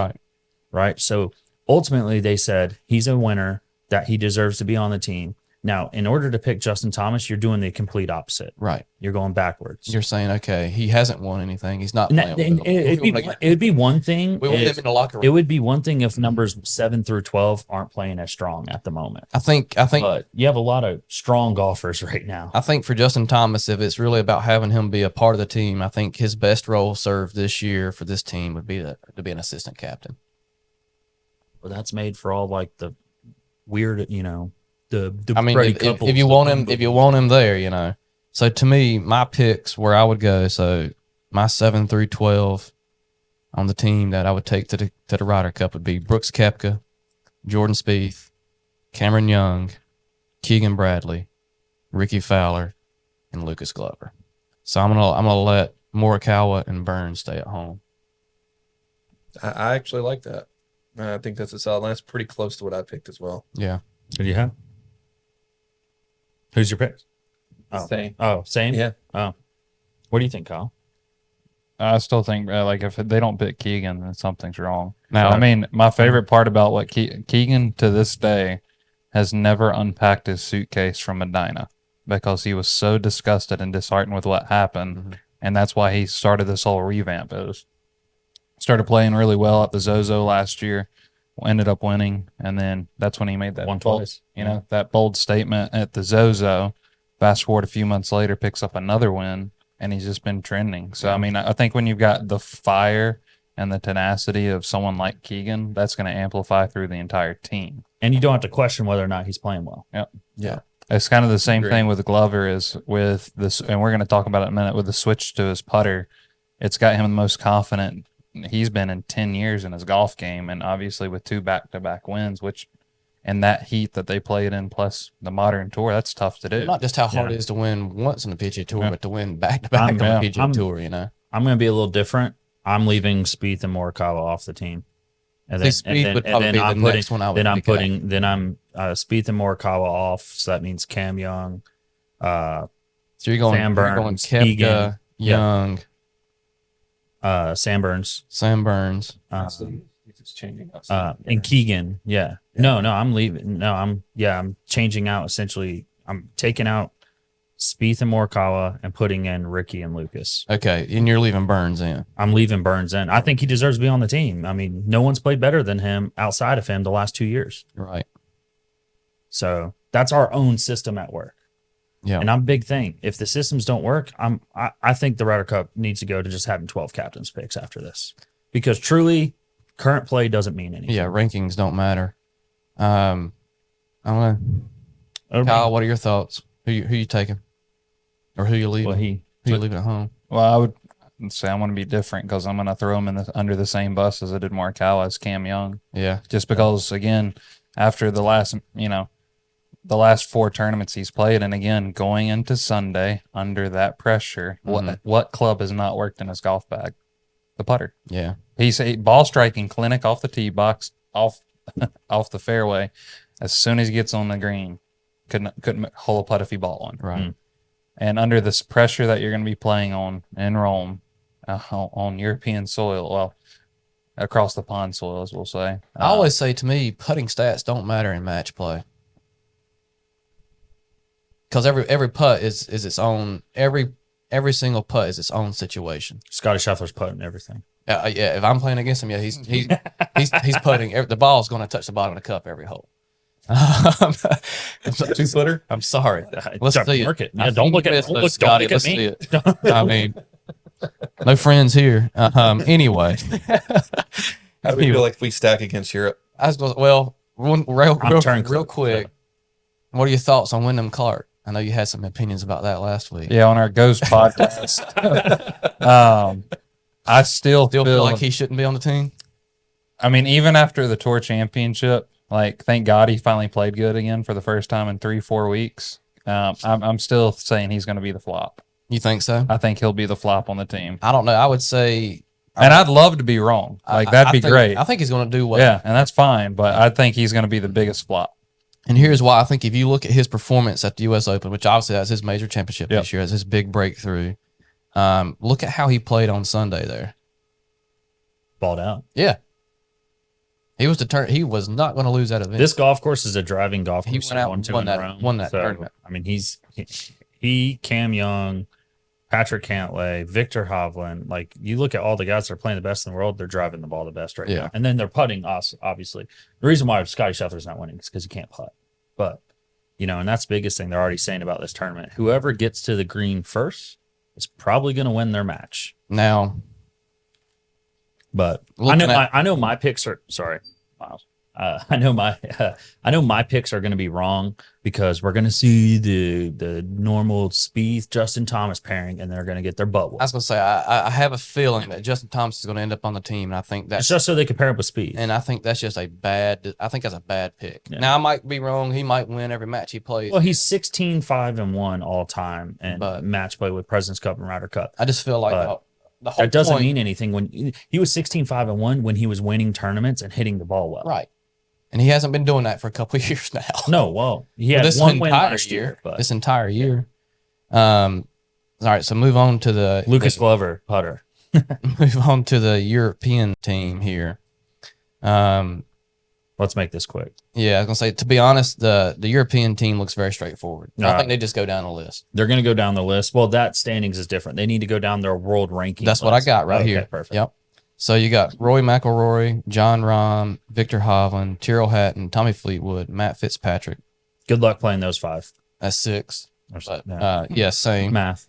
[SPEAKER 2] Right. So ultimately they said he's a winner, that he deserves to be on the team. Now, in order to pick Justin Thomas, you're doing the complete opposite.
[SPEAKER 1] Right.
[SPEAKER 2] You're going backwards.
[SPEAKER 1] You're saying, okay, he hasn't won anything. He's not playing with them.
[SPEAKER 2] It'd be one thing.
[SPEAKER 1] We want him in the locker room.
[SPEAKER 2] It would be one thing if numbers 7 through 12 aren't playing as strong at the moment.
[SPEAKER 1] I think
[SPEAKER 2] But you have a lot of strong golfers right now.
[SPEAKER 1] I think for Justin Thomas, if it's really about having him be a part of the team, I think his best role served this year for this team would be to be an assistant captain.
[SPEAKER 2] Well, that's made for all like the weird, the
[SPEAKER 1] I mean,
[SPEAKER 2] Freddie
[SPEAKER 1] if
[SPEAKER 2] couples,
[SPEAKER 1] you want him there, So to me, my picks where I would go. So my 7 through 12 on the team that I would take to the Ryder Cup would be Brooks Koepka, Jordan Spieth, Cameron Young, Keegan Bradley, Ricky Fowler, and Lucas Glover. So I'm gonna let Morikawa and Burns stay at home.
[SPEAKER 4] I actually like that. I think that's a solid. That's pretty close to what I picked as well.
[SPEAKER 1] Yeah.
[SPEAKER 2] Who do you have? Who's your pick?
[SPEAKER 4] Same.
[SPEAKER 2] Oh, same?
[SPEAKER 4] Yeah.
[SPEAKER 2] Oh. What do you think, Kyle?
[SPEAKER 3] I still think like if they don't pick Keegan, then something's wrong.
[SPEAKER 1] Now,
[SPEAKER 3] I mean, my favorite part about what Keegan to this day has never unpacked his suitcase from Medina because he was so disgusted and disheartened with what happened, and that's why he started this whole revamp. It was started playing really well at the Zozo last year, ended up winning, and then that's when he made that that bold statement at the Zozo. Fast forward a few months later, picks up another win, and he's just been trending. So I mean, I think when you've got the fire and the tenacity of someone like Keegan, that's going to amplify through the entire team.
[SPEAKER 2] And you don't have to question whether or not he's playing well.
[SPEAKER 3] Yep.
[SPEAKER 4] Yeah.
[SPEAKER 3] It's kind of the same thing with Glover is with this, and we're going to talk about it in a minute, with the switch to his putter. It's got him the most confident he's been in 10 years in his golf game, and obviously with 2 back-to-back wins, which and that heat that they played in plus the modern tour, that's tough to do.
[SPEAKER 1] Not just how hard it is to win once on the PGA Tour, but to win back-to-back on the PGA Tour,
[SPEAKER 2] I'm going to be a little different. I'm leaving Spieth and Morikawa off the team. And
[SPEAKER 1] Spieth would probably be the next one I would
[SPEAKER 2] Then I'm
[SPEAKER 1] pick out.
[SPEAKER 2] Spieth and Morikawa off, so that means Cam Young,
[SPEAKER 1] So you're going
[SPEAKER 2] Burns,
[SPEAKER 1] Koepka,
[SPEAKER 2] Keegan,
[SPEAKER 1] Young,
[SPEAKER 2] Sam Burns,
[SPEAKER 4] It's changing.
[SPEAKER 2] and Keegan. Yeah. No, I'm leaving. No, I'm changing out essentially. I'm taking out Spieth and Morikawa and putting in Ricky and Lucas.
[SPEAKER 1] Okay, and you're leaving Burns in.
[SPEAKER 2] I'm leaving Burns in. I think he deserves to be on the team. I mean, no one's played better than him outside of him the last 2 years.
[SPEAKER 1] Right.
[SPEAKER 2] So that's our own system at work.
[SPEAKER 1] Yeah.
[SPEAKER 2] And I'm a big thing. If the systems don't work, I think the Ryder Cup needs to go to just having 12 captains picks after this. Because truly, current play doesn't mean anything.
[SPEAKER 1] Yeah, rankings don't matter. I don't know. Kyle, what are your thoughts? Who you taking, or who you leaving?
[SPEAKER 2] Well,
[SPEAKER 1] Who you leaving at home?
[SPEAKER 3] Well, I would say I'm going to be different because I'm going to throw him under the same bus as I did Morikawa as Cam Young.
[SPEAKER 1] Yeah,
[SPEAKER 3] Just because, again, after the last 4 tournaments he's played, and again, going into Sunday under that pressure, what club has not worked in his golf bag? The putter.
[SPEAKER 1] yeah.
[SPEAKER 3] He's a ball striking clinic off the tee box, off the fairway. As soon as he gets on the green, couldn't hole a putt if he bought one.
[SPEAKER 1] Right.
[SPEAKER 3] And under this pressure that you're going to be playing on in Rome, on European soil, well, across the pond soil, as we'll say.
[SPEAKER 1] I always say, to me, putting stats don't matter in match play, because every putt is its own. Every single putt is its own situation.
[SPEAKER 2] Scotty Scheffler's putting everything.
[SPEAKER 1] Yeah. If I'm playing against him, yeah, he's putting. The ball's going to touch the bottom of the cup every hole.
[SPEAKER 4] 2-footer.
[SPEAKER 1] I'm sorry. Let's see
[SPEAKER 2] Mark
[SPEAKER 1] it.
[SPEAKER 2] it. Yeah, don't look at me.
[SPEAKER 1] Scotty. Let's see it. I mean, no friends here. Anyway,
[SPEAKER 4] How do we feel like if we stack against Europe?
[SPEAKER 1] I was going. Well, real quick.
[SPEAKER 2] So.
[SPEAKER 1] What are your thoughts on Wyndham Clark? I know you had some opinions about that last week.
[SPEAKER 3] Yeah, on our Ghost podcast. I still
[SPEAKER 1] feel like he shouldn't be on the team.
[SPEAKER 3] I mean, even after the Tour Championship, like, thank God he finally played good again for the first time in 3-4 weeks. I'm still saying he's going to be the flop.
[SPEAKER 1] You think so?
[SPEAKER 3] I think he'll be the flop on the team.
[SPEAKER 1] I don't know. I would say,
[SPEAKER 3] and I'd love to be wrong. Like, that'd be great.
[SPEAKER 1] I think he's going to do well.
[SPEAKER 3] Yeah, and that's fine. But I think he's going to be the biggest flop.
[SPEAKER 1] And here's why. I think if you look at his performance at the U.S. Open, which obviously that's his major championship this year, that's his big breakthrough. Look at how he played on Sunday there.
[SPEAKER 2] Balled out.
[SPEAKER 1] Yeah. He was determined. He was not going to lose that event.
[SPEAKER 2] This golf course is a driving golf course.
[SPEAKER 1] He went out and won that tournament.
[SPEAKER 2] I mean, he, Cam Young, Patrick Cantlay, Viktor Hovland. Like, you look at all the guys that are playing the best in the world, they're driving the ball the best right now. And then they're putting us, obviously. The reason why Scotty Scheffler's not winning is because he can't putt. But, and that's the biggest thing they're already saying about this tournament. Whoever gets to the green first is probably going to win their match.
[SPEAKER 1] Now,
[SPEAKER 2] but I know my picks are Miles. I know my picks are going to be wrong because we're going to see the normal Spieth Justin Thomas pairing, and they're going to get their butt whooped.
[SPEAKER 1] I was going to say I have a feeling that Justin Thomas is going to end up on the team, and I think that's
[SPEAKER 2] it's just so they can pair him with Spieth.
[SPEAKER 1] And I think that's just a bad. I think that's a bad pick. Yeah. Now I might be wrong. He might win every match he plays.
[SPEAKER 2] Well, he's 16-5-1 all time and match play with President's Cup and Ryder Cup.
[SPEAKER 1] I just feel like.
[SPEAKER 2] That doesn't mean anything when he was 16-5-1 when he was winning tournaments and hitting the ball well.
[SPEAKER 1] Right. And he hasn't been doing that for a couple of years now.
[SPEAKER 2] No, well, he had one win last year. But
[SPEAKER 1] this entire year. All right, so move on to the
[SPEAKER 2] Lucas Glover putter.
[SPEAKER 1] Move on to the European team here.
[SPEAKER 2] Let's make this quick.
[SPEAKER 1] Yeah, I was gonna say, to be honest, the European team looks very straightforward. I think they just go down the list.
[SPEAKER 2] They're going to go down the list. Well, that standings is different. They need to go down their world ranking.
[SPEAKER 1] That's what I got right here.
[SPEAKER 2] Perfect.
[SPEAKER 1] Yep. So you got Rory McIlroy, John Rahm, Viktor Hovland, Tyrrell Hatton, Tommy Fleetwood, Matt Fitzpatrick.
[SPEAKER 2] Good luck playing those 5.
[SPEAKER 1] That's 6. But, same.
[SPEAKER 2] Math.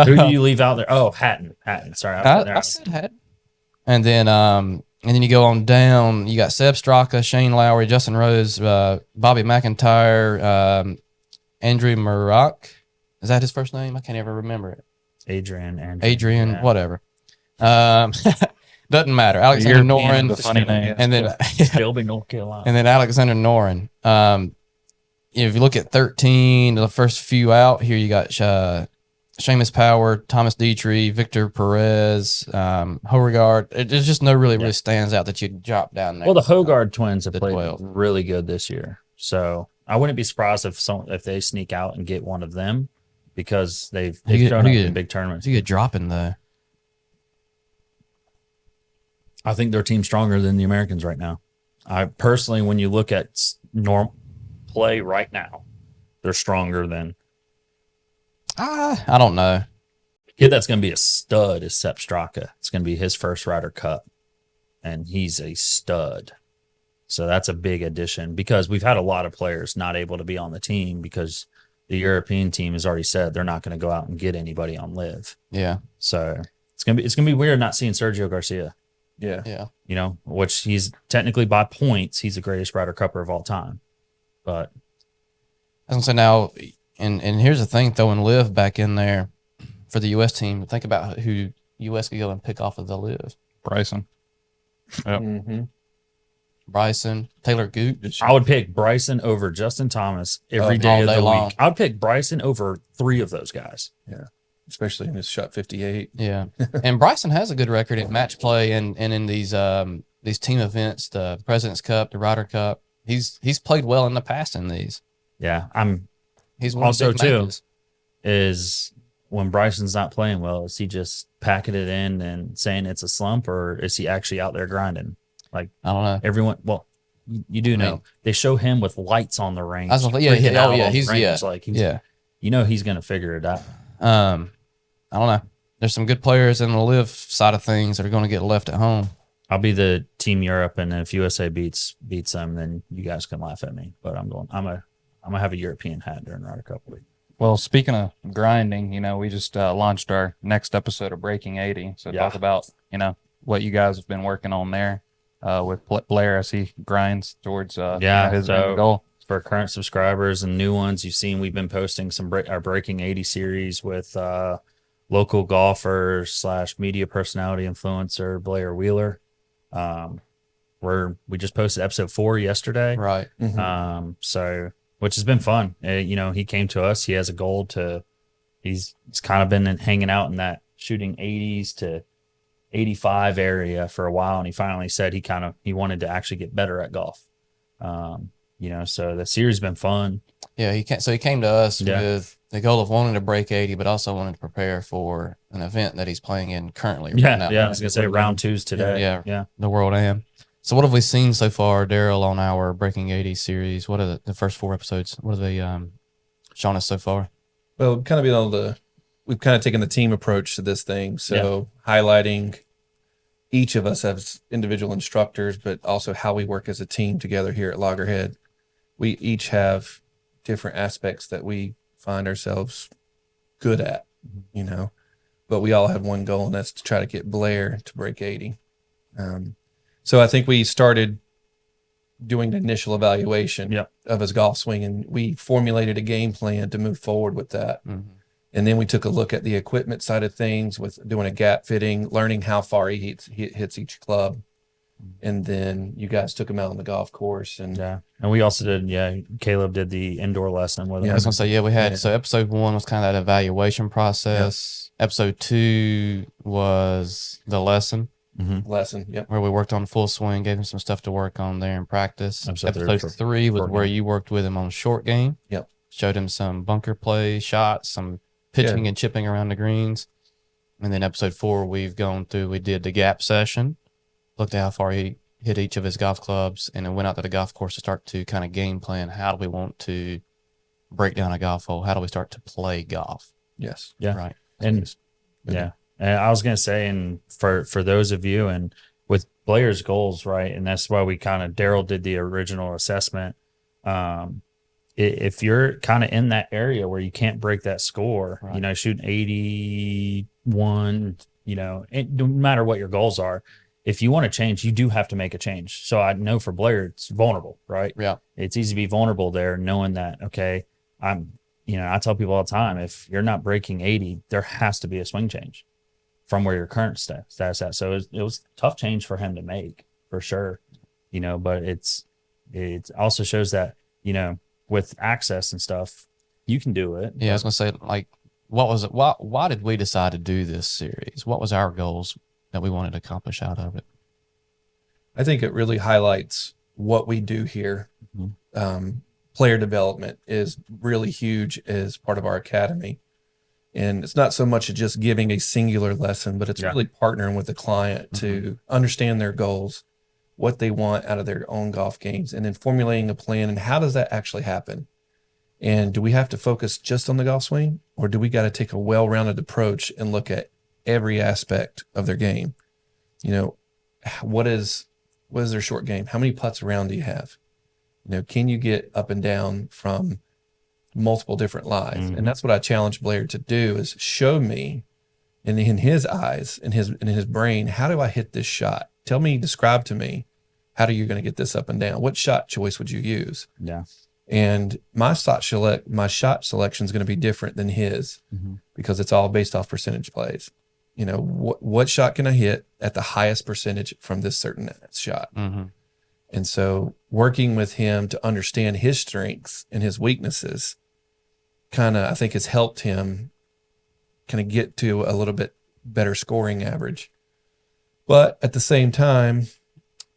[SPEAKER 1] Who
[SPEAKER 2] do you leave out there? Oh, Hatton. Sorry,
[SPEAKER 1] I said Hatton. And then you go on down. You got Seb Straka, Shane Lowry, Justin Rose, Bobby McIntyre, Andrew Murak. Is that his first name? I can't ever remember it. Adrian, whatever. Doesn't matter. Alexander Noren,
[SPEAKER 3] the funny name,
[SPEAKER 1] and then
[SPEAKER 2] Shelby, North Carolina,
[SPEAKER 1] and then Alexander Noren. If you look at 13, the first few out here, you got Seamus Power, Thomas Dietrich, Victor Perez, Beauregard. There's just no really stands out that you drop down there.
[SPEAKER 2] Well, the Hogard twins have played
[SPEAKER 1] 12.
[SPEAKER 2] really good this year, so I wouldn't be surprised if they sneak out and get one of them. Because they've shown up in big tournaments.
[SPEAKER 1] You get dropping though.
[SPEAKER 2] I think their team's stronger than the Americans right now. I personally, when you look at normal play right now, they're stronger than.
[SPEAKER 1] I don't know.
[SPEAKER 2] The kid that's going to be a stud is Sepp Straka. It's going to be his first Ryder Cup, and he's a stud. So that's a big addition because we've had a lot of players not able to be on the team because the European team has already said they're not going to go out and get anybody on live.
[SPEAKER 1] Yeah.
[SPEAKER 2] So it's gonna be weird not seeing Sergio Garcia.
[SPEAKER 4] Yeah.
[SPEAKER 1] Yeah.
[SPEAKER 2] You know, which he's technically by points, he's the greatest Ryder Cupper of all time. But
[SPEAKER 1] I was gonna say now, and here's the thing: throwing Liv back in there for the U.S. team. Think about who U.S. could go and pick off of the Liv.
[SPEAKER 3] Bryson. Yep.
[SPEAKER 4] Mm-hmm.
[SPEAKER 1] Bryson, Taylor Gooch.
[SPEAKER 2] I would pick Bryson over Justin Thomas every
[SPEAKER 4] Oh,
[SPEAKER 2] day
[SPEAKER 1] all
[SPEAKER 2] of
[SPEAKER 1] day
[SPEAKER 2] the
[SPEAKER 1] long.
[SPEAKER 2] week. I would pick Bryson over 3 of those guys.
[SPEAKER 4] Yeah. Especially in his shot 58.
[SPEAKER 1] Yeah, and Bryson has a good record in match play and in these team events, the President's Cup, the Ryder Cup. He's played well in the past in these.
[SPEAKER 2] Yeah,
[SPEAKER 1] He's won
[SPEAKER 2] Also,
[SPEAKER 1] big
[SPEAKER 2] too,
[SPEAKER 1] matches.
[SPEAKER 2] is when Bryson's not playing well, is he just packing it in and saying it's a slump, or is he actually out there grinding? Like
[SPEAKER 1] I don't know.
[SPEAKER 2] everyone, well, you do know they show him with lights on the range.
[SPEAKER 1] I was like, yeah,
[SPEAKER 2] freaking out on the
[SPEAKER 1] he's
[SPEAKER 2] range, like he's,
[SPEAKER 1] yeah.
[SPEAKER 2] you know, he's gonna figure it out.
[SPEAKER 1] I don't know. There's some good players in the Live side of things that are going to get left at home.
[SPEAKER 2] I'll be the Team Europe, and if USA beats them, then you guys can laugh at me. But I'm gonna have a European hat during Ryder Cup week.
[SPEAKER 3] Well, speaking of grinding, you know, we just launched our next episode of Breaking 80. So talk about, you know, what you guys have been working on there with Blair as he grinds towards his end goal.
[SPEAKER 2] For current subscribers and new ones, you've seen we've been posting our Breaking 80 series with local golfer / media personality influencer Blair Wheeler. We just posted episode 4 yesterday.
[SPEAKER 1] Right.
[SPEAKER 4] Mm-hmm.
[SPEAKER 2] So which has been fun. You know, he came to us. He has a goal he's kind of been hanging out in that shooting 80s to 85 area for a while, and he finally said he wanted to actually get better at golf. You know, so the series has been fun.
[SPEAKER 1] Yeah, he came to us with the goal of wanting to break 80, but also wanting to prepare for an event that he's playing in currently.
[SPEAKER 2] Yeah,
[SPEAKER 1] now.
[SPEAKER 2] I was gonna say round 2's today.
[SPEAKER 1] Yeah, the World Am. So what have we seen so far, Daryl, on our Breaking 80 series? What are the first 4 episodes? What have they shown us so far?
[SPEAKER 4] Well, we've kind of taken the team approach to this thing. So highlighting each of us as individual instructors, but also how we work as a team together here at Loggerhead. We each have different aspects that we find ourselves good at, you know, but we all have one goal, and that's to try to get Blair to break 80. So I think we started doing the initial evaluation of his golf swing, and we formulated a game plan to move forward with that.
[SPEAKER 1] Mm-hmm.
[SPEAKER 4] And then we took a look at the equipment side of things with doing a gap fitting, learning how far he hits each club. And then you guys took him out on the golf course. And
[SPEAKER 2] we also did, Caleb did the indoor lesson with him.
[SPEAKER 1] I was going to say, we had, so episode 1 was kind of that evaluation process. Episode 2 was the lesson.
[SPEAKER 4] Lesson,
[SPEAKER 1] where we worked on full swing, gave him some stuff to work on there in practice. Episode 3 was where you worked with him on short game. Showed him some bunker play shots, some pitching and chipping around the greens. And then episode 4, we did the gap session, looked at how far he hit each of his golf clubs, and then went out to the golf course to start to kind of game plan. How do we want to break down a golf hole? How do we start to play golf?
[SPEAKER 4] Yes.
[SPEAKER 2] Yeah.
[SPEAKER 1] Right.
[SPEAKER 2] And and I was going to say, and for those of you, and with Blair's goals, right, and that's why Daryl did the original assessment. If you're kind of in that area where you can't break that score, you know, shooting 81, you know, no matter what your goals are, if you want to change, you do have to make a change. So I know for Blair, it's vulnerable, right?
[SPEAKER 1] Yeah.
[SPEAKER 2] It's easy to be vulnerable there, knowing that, okay, I tell people all the time, if you're not breaking 80, there has to be a swing change from where your current status at. So it was a tough change for him to make, for sure, you know, but it also shows that, you know, with access and stuff, you can do it.
[SPEAKER 1] Yeah, I was going to say, like, what was it? Why did we decide to do this series? What was our goals that we wanted to accomplish out of it?
[SPEAKER 4] I think it really highlights what we do here. Player development is really huge as part of our academy. And it's not so much just giving a singular lesson, but it's really partnering with the client to understand their goals, what they want out of their own golf games, and then formulating a plan. And how does that actually happen? And do we have to focus just on the golf swing, or do we got to take a well-rounded approach and look at every aspect of their game? You know, what is their short game? How many putts around do you have? You know, can you get up and down from multiple different lies? And that's what I challenge Blair to do, is show me in his eyes, in his brain, how do I hit this shot? describe to me, how are you going to get this up and down? What shot choice would you use?
[SPEAKER 2] Yeah.
[SPEAKER 4] And my shot selection is going to be different than his because it's all based off percentage plays. You know, what shot can I hit at the highest percentage from this certain shot? And so working with him to understand his strengths and his weaknesses I think has helped him kind of get to a little bit better scoring average. But at the same time,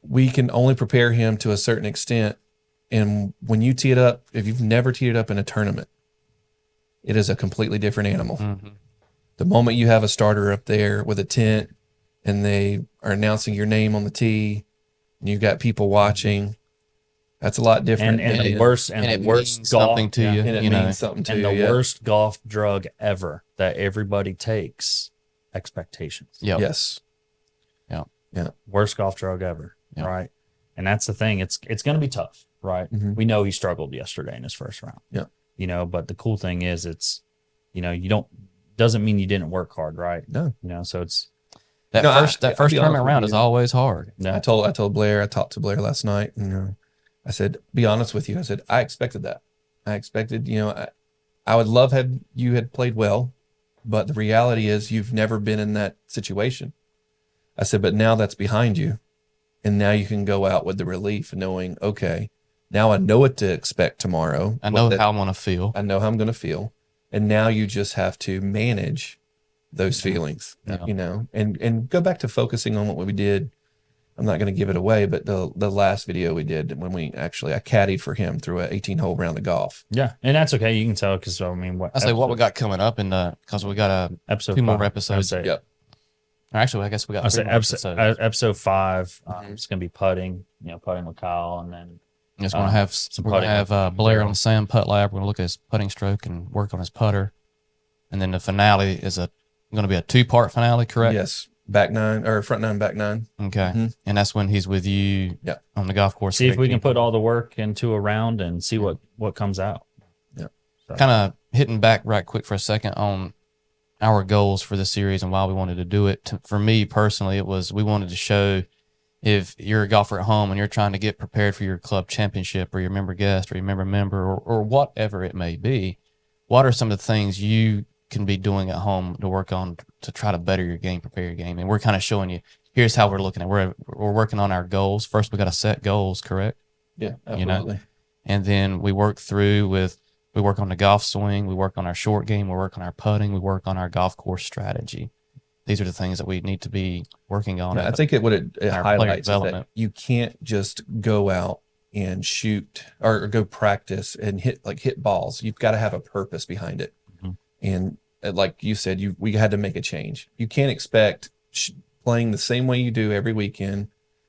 [SPEAKER 4] we can only prepare him to a certain extent. And when you tee it up, if you've never teed it up in a tournament, it is a completely different animal. The moment you have a starter up there with a tent and they are announcing your name on the tee and you've got people watching, that's a lot different.
[SPEAKER 2] And the worst
[SPEAKER 1] means
[SPEAKER 2] golf
[SPEAKER 1] something to you.
[SPEAKER 4] And it
[SPEAKER 1] you know.
[SPEAKER 4] means something to
[SPEAKER 2] and
[SPEAKER 4] you.
[SPEAKER 2] the worst golf drug ever that everybody takes, expectations.
[SPEAKER 1] Yep.
[SPEAKER 4] Yes.
[SPEAKER 2] Worst golf drug ever.
[SPEAKER 1] Yep.
[SPEAKER 2] Right. And that's the thing. It's going to be tough. Right.
[SPEAKER 4] Mhm.
[SPEAKER 2] We know he struggled yesterday in his first round.
[SPEAKER 4] Yeah.
[SPEAKER 2] You know, but the cool thing is doesn't mean you didn't work hard. Right.
[SPEAKER 4] No.
[SPEAKER 2] You know, so it's,
[SPEAKER 1] That
[SPEAKER 4] No,
[SPEAKER 1] first
[SPEAKER 4] I'll
[SPEAKER 1] first
[SPEAKER 4] be honest
[SPEAKER 1] tournament
[SPEAKER 4] with
[SPEAKER 1] round
[SPEAKER 4] you.
[SPEAKER 1] is always hard.
[SPEAKER 2] yeah.
[SPEAKER 4] I told Blair, I talked to Blair last night, and I said, be honest with you. I said, I expected that. I expected, I would love had you had played well, but the reality is you've never been in that situation. I said, but now that's behind you. And now you can go out with the relief of knowing, okay, now I know what to expect tomorrow.
[SPEAKER 1] I know how I'm going to feel.
[SPEAKER 4] I know how I'm going to feel. And now you just have to manage those feelings,
[SPEAKER 1] Yeah.
[SPEAKER 4] and go back to focusing on what we did. I'm not going to give it away, but the last video we did when I caddied for him through an 18-hole round of golf.
[SPEAKER 2] Yeah. And that's okay. You can tell because, what
[SPEAKER 1] I say what we got coming up because we got
[SPEAKER 2] episode
[SPEAKER 1] 2 more
[SPEAKER 2] 5,
[SPEAKER 1] episodes.
[SPEAKER 2] I would say.
[SPEAKER 4] Yep.
[SPEAKER 1] Actually, I guess we got
[SPEAKER 2] I
[SPEAKER 1] 3
[SPEAKER 2] say
[SPEAKER 1] more
[SPEAKER 2] episode,
[SPEAKER 1] episodes.
[SPEAKER 2] episode 5. It's going to be putting, putting with Kyle, and then
[SPEAKER 1] Just want to have
[SPEAKER 2] some
[SPEAKER 1] we're gonna
[SPEAKER 2] putting
[SPEAKER 1] have Blair on the Sam Putt Lab. We're gonna look at his putting stroke and work on his putter, and then the finale is going to be a 2-part finale, correct?
[SPEAKER 4] Yes. Back 9 or front 9, back 9.
[SPEAKER 1] Okay,
[SPEAKER 4] Mhm.
[SPEAKER 1] and that's when he's with you
[SPEAKER 4] Yeah.
[SPEAKER 1] on the golf course.
[SPEAKER 2] see if we can put all the work into a round and see what comes out.
[SPEAKER 1] Kind of hitting back right quick for a second on our goals for the series and why we wanted to do it. For me personally, it was we wanted to show if you're a golfer at home and you're trying to get prepared for your club championship or your member guest or your member or whatever it may be, what are some of the things you can be doing at home to work on to try to better your game, prepare your game? And we're kind of showing you, here's how we're looking at We're working on our goals. First, we got to set goals, correct?
[SPEAKER 4] Yeah,
[SPEAKER 1] You know?
[SPEAKER 4] absolutely.
[SPEAKER 1] And then we work we work on the golf swing, we work on our short game, we work on our putting, we work on our golf course strategy. These are the things that we need to be working on.
[SPEAKER 4] I think what it
[SPEAKER 1] our player
[SPEAKER 4] highlights is that
[SPEAKER 1] development.
[SPEAKER 4] you can't just go out and shoot or go practice and hit balls. You've got to have a purpose behind it.
[SPEAKER 1] Mhm.
[SPEAKER 4] And like you said, we had to make a change. You can't expect playing the same way you do every weekend,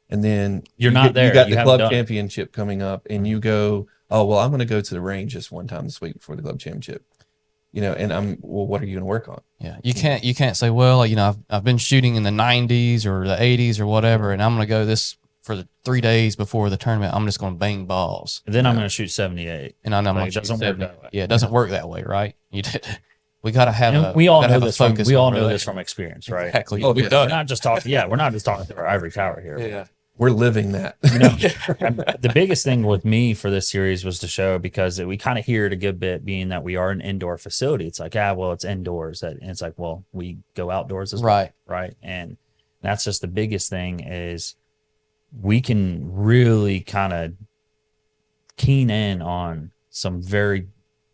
[SPEAKER 4] and then
[SPEAKER 2] You're not there.
[SPEAKER 4] You got
[SPEAKER 2] You
[SPEAKER 4] the
[SPEAKER 2] haven't
[SPEAKER 4] club
[SPEAKER 2] done it.
[SPEAKER 4] championship coming up, and you go, oh well, I'm going to go to the range just one time this week before the club championship. And what are you going to work on?
[SPEAKER 1] Yeah, you can't say, well, I've been shooting in the 90s or the 80s or whatever, and I'm going to go this for the 3 days before the tournament. I'm just going to bang balls,
[SPEAKER 2] And then I'm going to shoot 78.
[SPEAKER 1] and I know
[SPEAKER 2] Like, it doesn't work that way.
[SPEAKER 1] Yeah, it doesn't work that way, right? You did. We got to have.
[SPEAKER 2] And
[SPEAKER 1] a,
[SPEAKER 2] we all
[SPEAKER 1] gotta
[SPEAKER 2] know
[SPEAKER 1] have a
[SPEAKER 2] this from
[SPEAKER 1] focus
[SPEAKER 2] we all
[SPEAKER 1] on
[SPEAKER 2] know this
[SPEAKER 1] relation-
[SPEAKER 2] from experience, right?
[SPEAKER 1] Exactly.
[SPEAKER 4] Oh,
[SPEAKER 1] We've
[SPEAKER 4] yeah.
[SPEAKER 1] done
[SPEAKER 2] We're not just talking. Yeah, we're not just talking to our ivory tower here.
[SPEAKER 1] it. Yeah.
[SPEAKER 4] We're living that.
[SPEAKER 2] The biggest thing with me for this series was to show, because we kind of hear it a good bit, being that we are an indoor facility. It's like, well, it's indoors. And it's like, well, we go outdoors as well,
[SPEAKER 1] Right.
[SPEAKER 2] right? And that's just the biggest thing is we can really kind of keen in on some very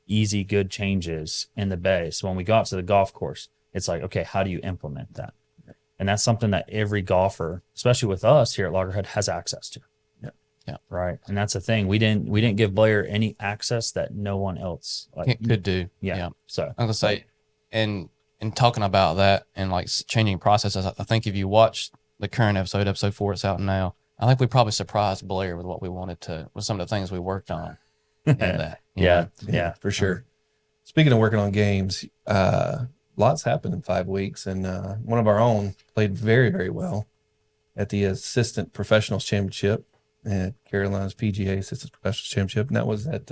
[SPEAKER 2] easy, good changes in the bay. So when we go out to the golf course, it's like, okay, how do you implement that? And that's something that every golfer, especially with us here at Loggerhead, has access to.
[SPEAKER 1] Yeah.
[SPEAKER 2] Right. And that's the thing. We didn't give Blair any access that no one else
[SPEAKER 1] Could do.
[SPEAKER 2] Yeah. So
[SPEAKER 1] I'm gonna say, and talking about that and like changing processes, I think if you watch the current episode 4, it's out now. I think we probably surprised Blair with what we wanted to, with some of the things we worked on. In that, you know?
[SPEAKER 2] yeah.
[SPEAKER 4] For sure. Speaking of working on games, lots happened in 5 weeks, and one of our own played very, very well at the Assistant Professionals Championship at Carolina's PGA Assistant Professionals Championship, and that was at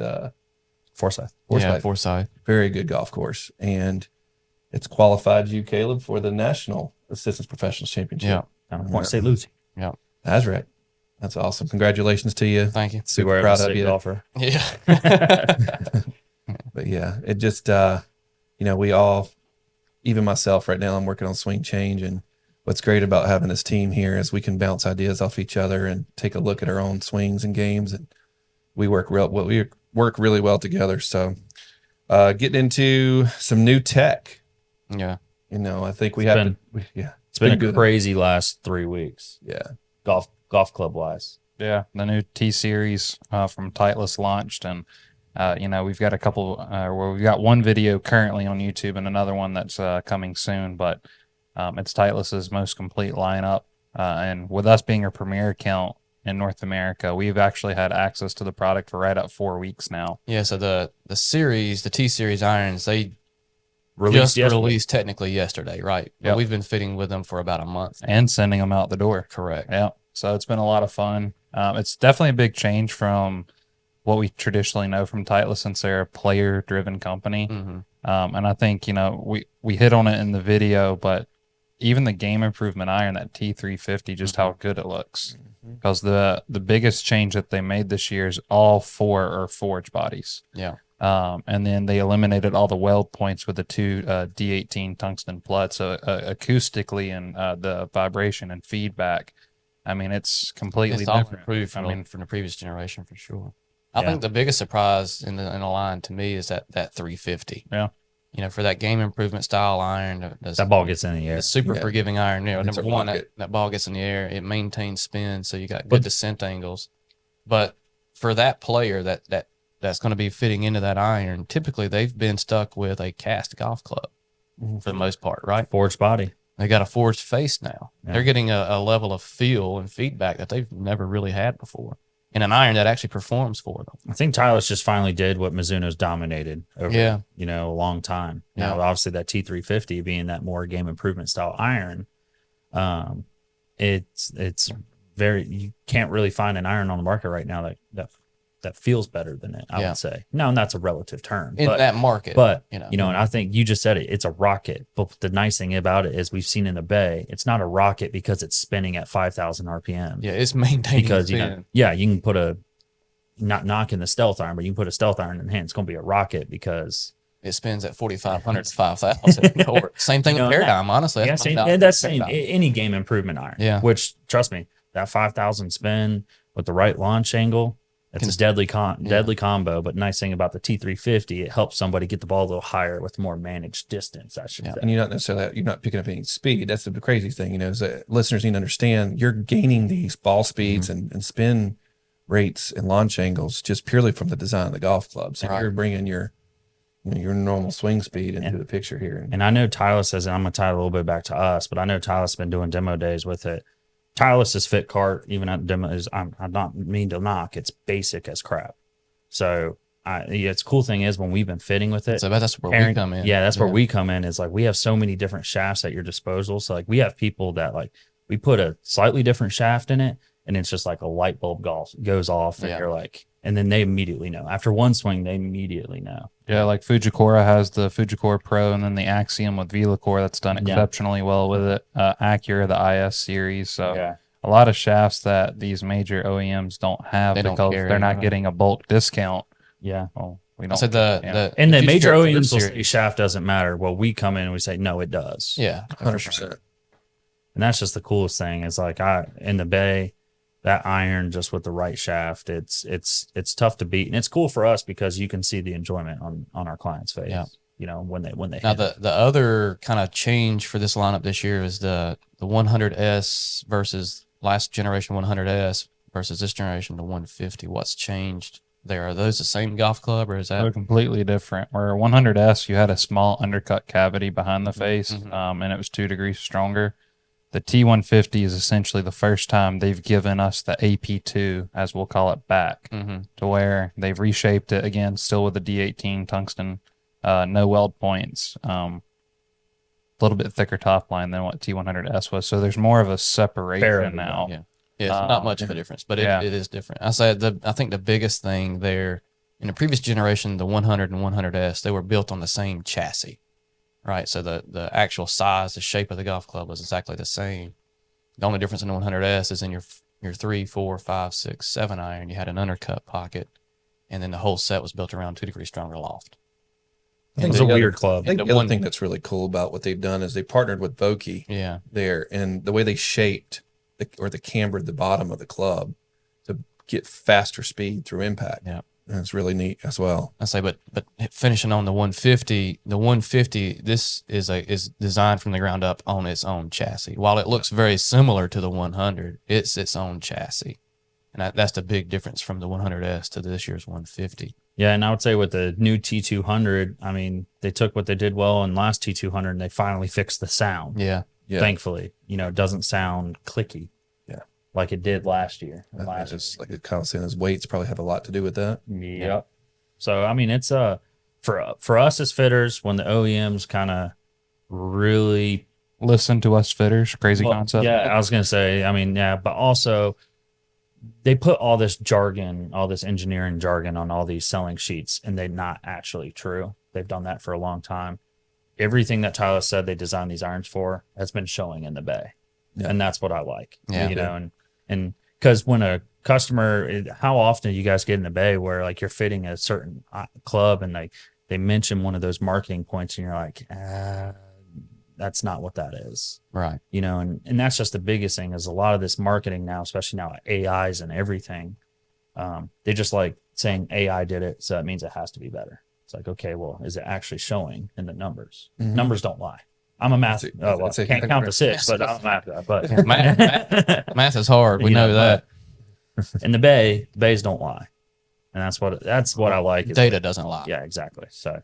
[SPEAKER 2] Forsyth.
[SPEAKER 1] Yeah, Forsyth.
[SPEAKER 4] Very good golf course, and it's qualified you, Caleb, for the National Assistants Professionals Championship.
[SPEAKER 1] Yeah.
[SPEAKER 2] Point State Lucy.
[SPEAKER 1] Yeah.
[SPEAKER 4] That's right. That's awesome. Congratulations to you.
[SPEAKER 1] Thank you.
[SPEAKER 2] See
[SPEAKER 4] Super
[SPEAKER 2] where
[SPEAKER 4] proud
[SPEAKER 2] I'm
[SPEAKER 4] of
[SPEAKER 2] a
[SPEAKER 4] you.
[SPEAKER 2] golfer.
[SPEAKER 1] Yeah.
[SPEAKER 4] But yeah, it just, we all, even myself right now, I'm working on swing change. And what's great about having this team here is we can bounce ideas off each other and take a look at our own swings and games. And we work really well together. So getting into some new tech,
[SPEAKER 1] Yeah.
[SPEAKER 4] I think
[SPEAKER 2] It's been a
[SPEAKER 4] good.
[SPEAKER 2] crazy last 3 weeks,
[SPEAKER 4] Yeah.
[SPEAKER 2] golf club wise.
[SPEAKER 3] Yeah, the new T series from Titleist launched, and we've got a couple where we've got one video currently on YouTube and another one that's coming soon. But it's Titleist's most complete lineup, and with us being a premier account in North America, we've actually had access to the product for right up 4 weeks now.
[SPEAKER 1] Yeah. So the T series irons, they
[SPEAKER 2] Released
[SPEAKER 1] released technically yesterday, right? But
[SPEAKER 3] Yep.
[SPEAKER 1] we've been fitting with them for about a month.
[SPEAKER 3] And sending them out the door.
[SPEAKER 1] Correct.
[SPEAKER 3] Yeah, so it's been a lot of fun. It's definitely a big change from what we traditionally know from Titleist, since they're a player-driven company.
[SPEAKER 1] Mm-hmm.
[SPEAKER 3] And I think we hit on it in the video, but even the game improvement iron, that T350, just how good it looks. Because the biggest change that they made this year is all 4 are forged bodies.
[SPEAKER 1] Yeah.
[SPEAKER 3] And then they eliminated all the weld points with the 2 D18 tungsten plugs. So acoustically and the vibration and feedback, I mean, it's completely
[SPEAKER 1] It's all
[SPEAKER 3] different.
[SPEAKER 1] improved from the previous generation for sure. I think the biggest surprise in the line to me is that 350.
[SPEAKER 3] Yeah.
[SPEAKER 1] For that game improvement style iron,
[SPEAKER 2] That ball gets in the air.
[SPEAKER 1] the super
[SPEAKER 4] Yeah.
[SPEAKER 1] forgiving iron.
[SPEAKER 4] It's
[SPEAKER 1] Number
[SPEAKER 4] a
[SPEAKER 1] one,
[SPEAKER 4] rocket.
[SPEAKER 1] that ball gets in the air. It maintains spin, so you got good descent angles. But for that player that's going to be fitting into that iron, typically they've been stuck with a cast golf club for the most part, right?
[SPEAKER 2] Forged body.
[SPEAKER 1] They got a forged face now.
[SPEAKER 2] Yeah.
[SPEAKER 1] They're getting a level of feel and feedback that they've never really had before, and an iron that actually performs for them.
[SPEAKER 2] I think Titleist just finally did what Mizuno's dominated over,
[SPEAKER 1] Yeah.
[SPEAKER 2] a long time.
[SPEAKER 1] Yeah.
[SPEAKER 2] Now, obviously, that T350 being that more game improvement style iron, it's very, you can't really find an iron on the market right now that feels better than it, I
[SPEAKER 1] Yeah.
[SPEAKER 2] would say. Now, and that's a relative term.
[SPEAKER 1] In that market.
[SPEAKER 2] But,
[SPEAKER 1] you know.
[SPEAKER 2] and I think you just said it, it's a rocket. But the nice thing about it is we've seen in the Bay, it's not a rocket because it's spinning at 5,000 RPM.
[SPEAKER 1] Yeah, it's maintaining
[SPEAKER 2] Because,
[SPEAKER 1] spin.
[SPEAKER 2] you can put not knocking the stealth iron, but you can put a stealth iron in the hand. It's going to be a rocket because
[SPEAKER 1] It spins at 4,500 to 5,000. Same thing with Paradigm, honestly.
[SPEAKER 2] yeah,
[SPEAKER 1] That's
[SPEAKER 2] same,
[SPEAKER 1] my
[SPEAKER 2] and that's same
[SPEAKER 1] Paradigm.
[SPEAKER 2] any game improvement iron.
[SPEAKER 1] Yeah.
[SPEAKER 2] Which trust me, that 5,000 spin with the right launch angle, it's a deadly combo. But nice thing about the T350, it helps somebody get the ball a little higher with more managed distance. I should say.
[SPEAKER 4] And you're not picking up any speed. That's the crazy thing, is that listeners need to understand you're gaining these ball speeds and spin rates and launch angles just purely from the design of the golf club. So
[SPEAKER 1] Right.
[SPEAKER 4] you're bringing your normal swing speed into the picture here.
[SPEAKER 2] And I know Titleist says, and I'm going to tie it a little bit back to us, but I know Titleist's been doing demo days with it. Titleist's fit cart, even at demo, I'm not mean to knock. It's basic as crap. So it's cool thing is when we've been fitting with it.
[SPEAKER 1] So that's where we come in.
[SPEAKER 2] Yeah, that's where we come in. Is like we have so many different shafts at your disposal. So like we have people that like we put a slightly different shaft in it, and it's just like a light bulb goes off, and you're like, and then they immediately know. After one swing, they immediately know.
[SPEAKER 3] Yeah, like Fujikura has the Fujikura Pro, and then the Axiom with Velacor that's done exceptionally well with it. Acura, the IS series. So a lot of shafts that these major OEMs don't have because they're not getting a bulk discount.
[SPEAKER 2] Yeah.
[SPEAKER 3] Well, we don't.
[SPEAKER 1] So the
[SPEAKER 2] major OEMs will
[SPEAKER 1] series.
[SPEAKER 2] say shaft doesn't matter. Well, we come in and we say no, it does.
[SPEAKER 1] Yeah,
[SPEAKER 4] 100%.
[SPEAKER 2] And that's just the coolest thing. Is like in the Bay, that iron just with the right shaft, it's tough to beat, and it's cool for us because you can see the enjoyment on our clients' face.
[SPEAKER 1] Yeah.
[SPEAKER 2] When they
[SPEAKER 1] Now
[SPEAKER 2] hit it.
[SPEAKER 1] the other kind of change for this lineup this year is the 100S versus last generation 100S versus this generation the 150. What's changed there? Are those the same golf club, or is
[SPEAKER 3] They're
[SPEAKER 1] that
[SPEAKER 3] completely different. Where 100S, you had a small undercut cavity behind the face, and it was 2 degrees stronger. The T150 is essentially the first time they've given us the AP2, as we'll call it, back, to where they've reshaped it again, still with the D18 tungsten, no weld points, a little bit thicker top line than what T100S was. So there's more of a separation now.
[SPEAKER 1] Yeah, it's not much of a difference, but it is different. I think the biggest thing there in the previous generation, the 100 and 100S, they were built on the same chassis. Right, so the actual size, the shape of the golf club was exactly the same. The only difference in the 100S is in your 3, 4, 5, 6, 7 iron. You had an undercut pocket, and then the whole set was built around 2 degrees stronger loft.
[SPEAKER 4] I think
[SPEAKER 2] It's a
[SPEAKER 4] the other-
[SPEAKER 2] weird club.
[SPEAKER 4] I think
[SPEAKER 1] The
[SPEAKER 4] the other
[SPEAKER 1] one-
[SPEAKER 4] thing that's really cool about what they've done is they partnered with Vokey
[SPEAKER 1] Yeah,
[SPEAKER 4] there, and the way they shaped the cambered the bottom of the club to get faster speed through impact.
[SPEAKER 1] Yeah.
[SPEAKER 4] And it's really neat as well.
[SPEAKER 1] I say, but finishing on the 150, this is designed from the ground up on its own chassis. While it looks very similar to the 100, it's its own chassis, and that's the big difference from the 100S to this year's 150.
[SPEAKER 2] Yeah, and I would say with the new T200, I mean, they took what they did well in last T200 and they finally fixed the sound.
[SPEAKER 1] Yeah,
[SPEAKER 4] Yeah.
[SPEAKER 2] Thankfully, it doesn't sound clicky.
[SPEAKER 4] Yeah.
[SPEAKER 2] Like it did last year.
[SPEAKER 4] Just like Kyle was saying, his weights probably have a lot to do with that.
[SPEAKER 2] Yep. So I mean, it's for us as fitters, when the OEMs kind of really
[SPEAKER 3] Listen to us fitters. Crazy concept.
[SPEAKER 2] Yeah, I was gonna say. I mean, yeah, but also they put all this jargon, all this engineering jargon on all these selling sheets, and they're not actually true. They've done that for a long time. Everything that Tyler said they designed these irons for has been showing in the bay, and that's what I like.
[SPEAKER 1] Yeah.
[SPEAKER 2] And because when a customer, how often do you guys get in the bay where like you're fitting a certain club and they mention one of those marketing points and you're like, that's not what that is.
[SPEAKER 1] right.
[SPEAKER 2] And that's just the biggest thing is a lot of this marketing now, especially now AIs and everything. They just like saying AI did it, so that means it has to be better. It's like, okay, well, is it actually showing in the numbers?
[SPEAKER 4] Mhm.
[SPEAKER 2] Numbers don't lie. I'm a math.
[SPEAKER 4] That's it.
[SPEAKER 2] Can't count to 6, but I'm a math guy. But
[SPEAKER 1] Yeah, math is hard. We know that.
[SPEAKER 2] in the bays don't lie, and that's what I like. is
[SPEAKER 1] Data doesn't lie.
[SPEAKER 2] Yeah, exactly. So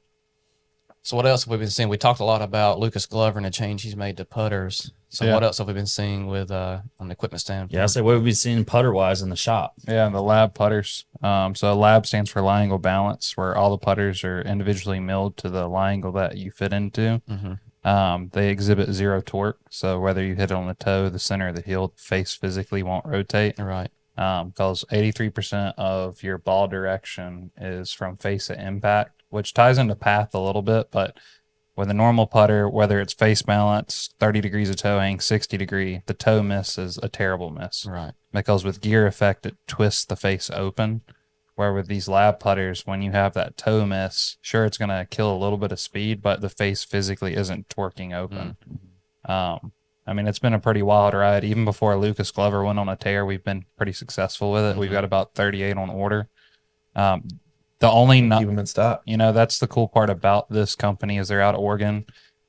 [SPEAKER 1] So what else have we been seeing? We talked a lot about Lucas Glover and the change he's made to putters. So
[SPEAKER 3] Yeah.
[SPEAKER 1] what else have we been seeing with on the equipment standpoint?
[SPEAKER 2] yeah, I say what we've been seeing putter wise in the shop.
[SPEAKER 3] Yeah, the lab putters. So lab stands for lie angle balance, where all the putters are individually milled to the lie angle that you fit into.
[SPEAKER 1] Mm-hmm.
[SPEAKER 3] They exhibit zero torque, so whether you hit it on the toe, the center, or the heel, the face physically won't rotate.
[SPEAKER 1] Right.
[SPEAKER 3] Because 83% of your ball direction is from face of impact, which ties into path a little bit, but with a normal putter, whether it's face balance, 30 degrees of toe hang, 60 degree, the toe miss is a terrible miss.
[SPEAKER 1] Right.
[SPEAKER 3] Because with gear effect, it twists the face open. Where with these lab putters, when you have that toe miss, sure, it's going to kill a little bit of speed, but the face physically isn't torquing open. I mean, it's been a pretty wild ride. Even before Lucas Glover went on a tear, we've been pretty successful with it. We've got about 38 on order. The only
[SPEAKER 4] Keep them in stock.
[SPEAKER 3] that's the cool part about this company is they're out of Oregon.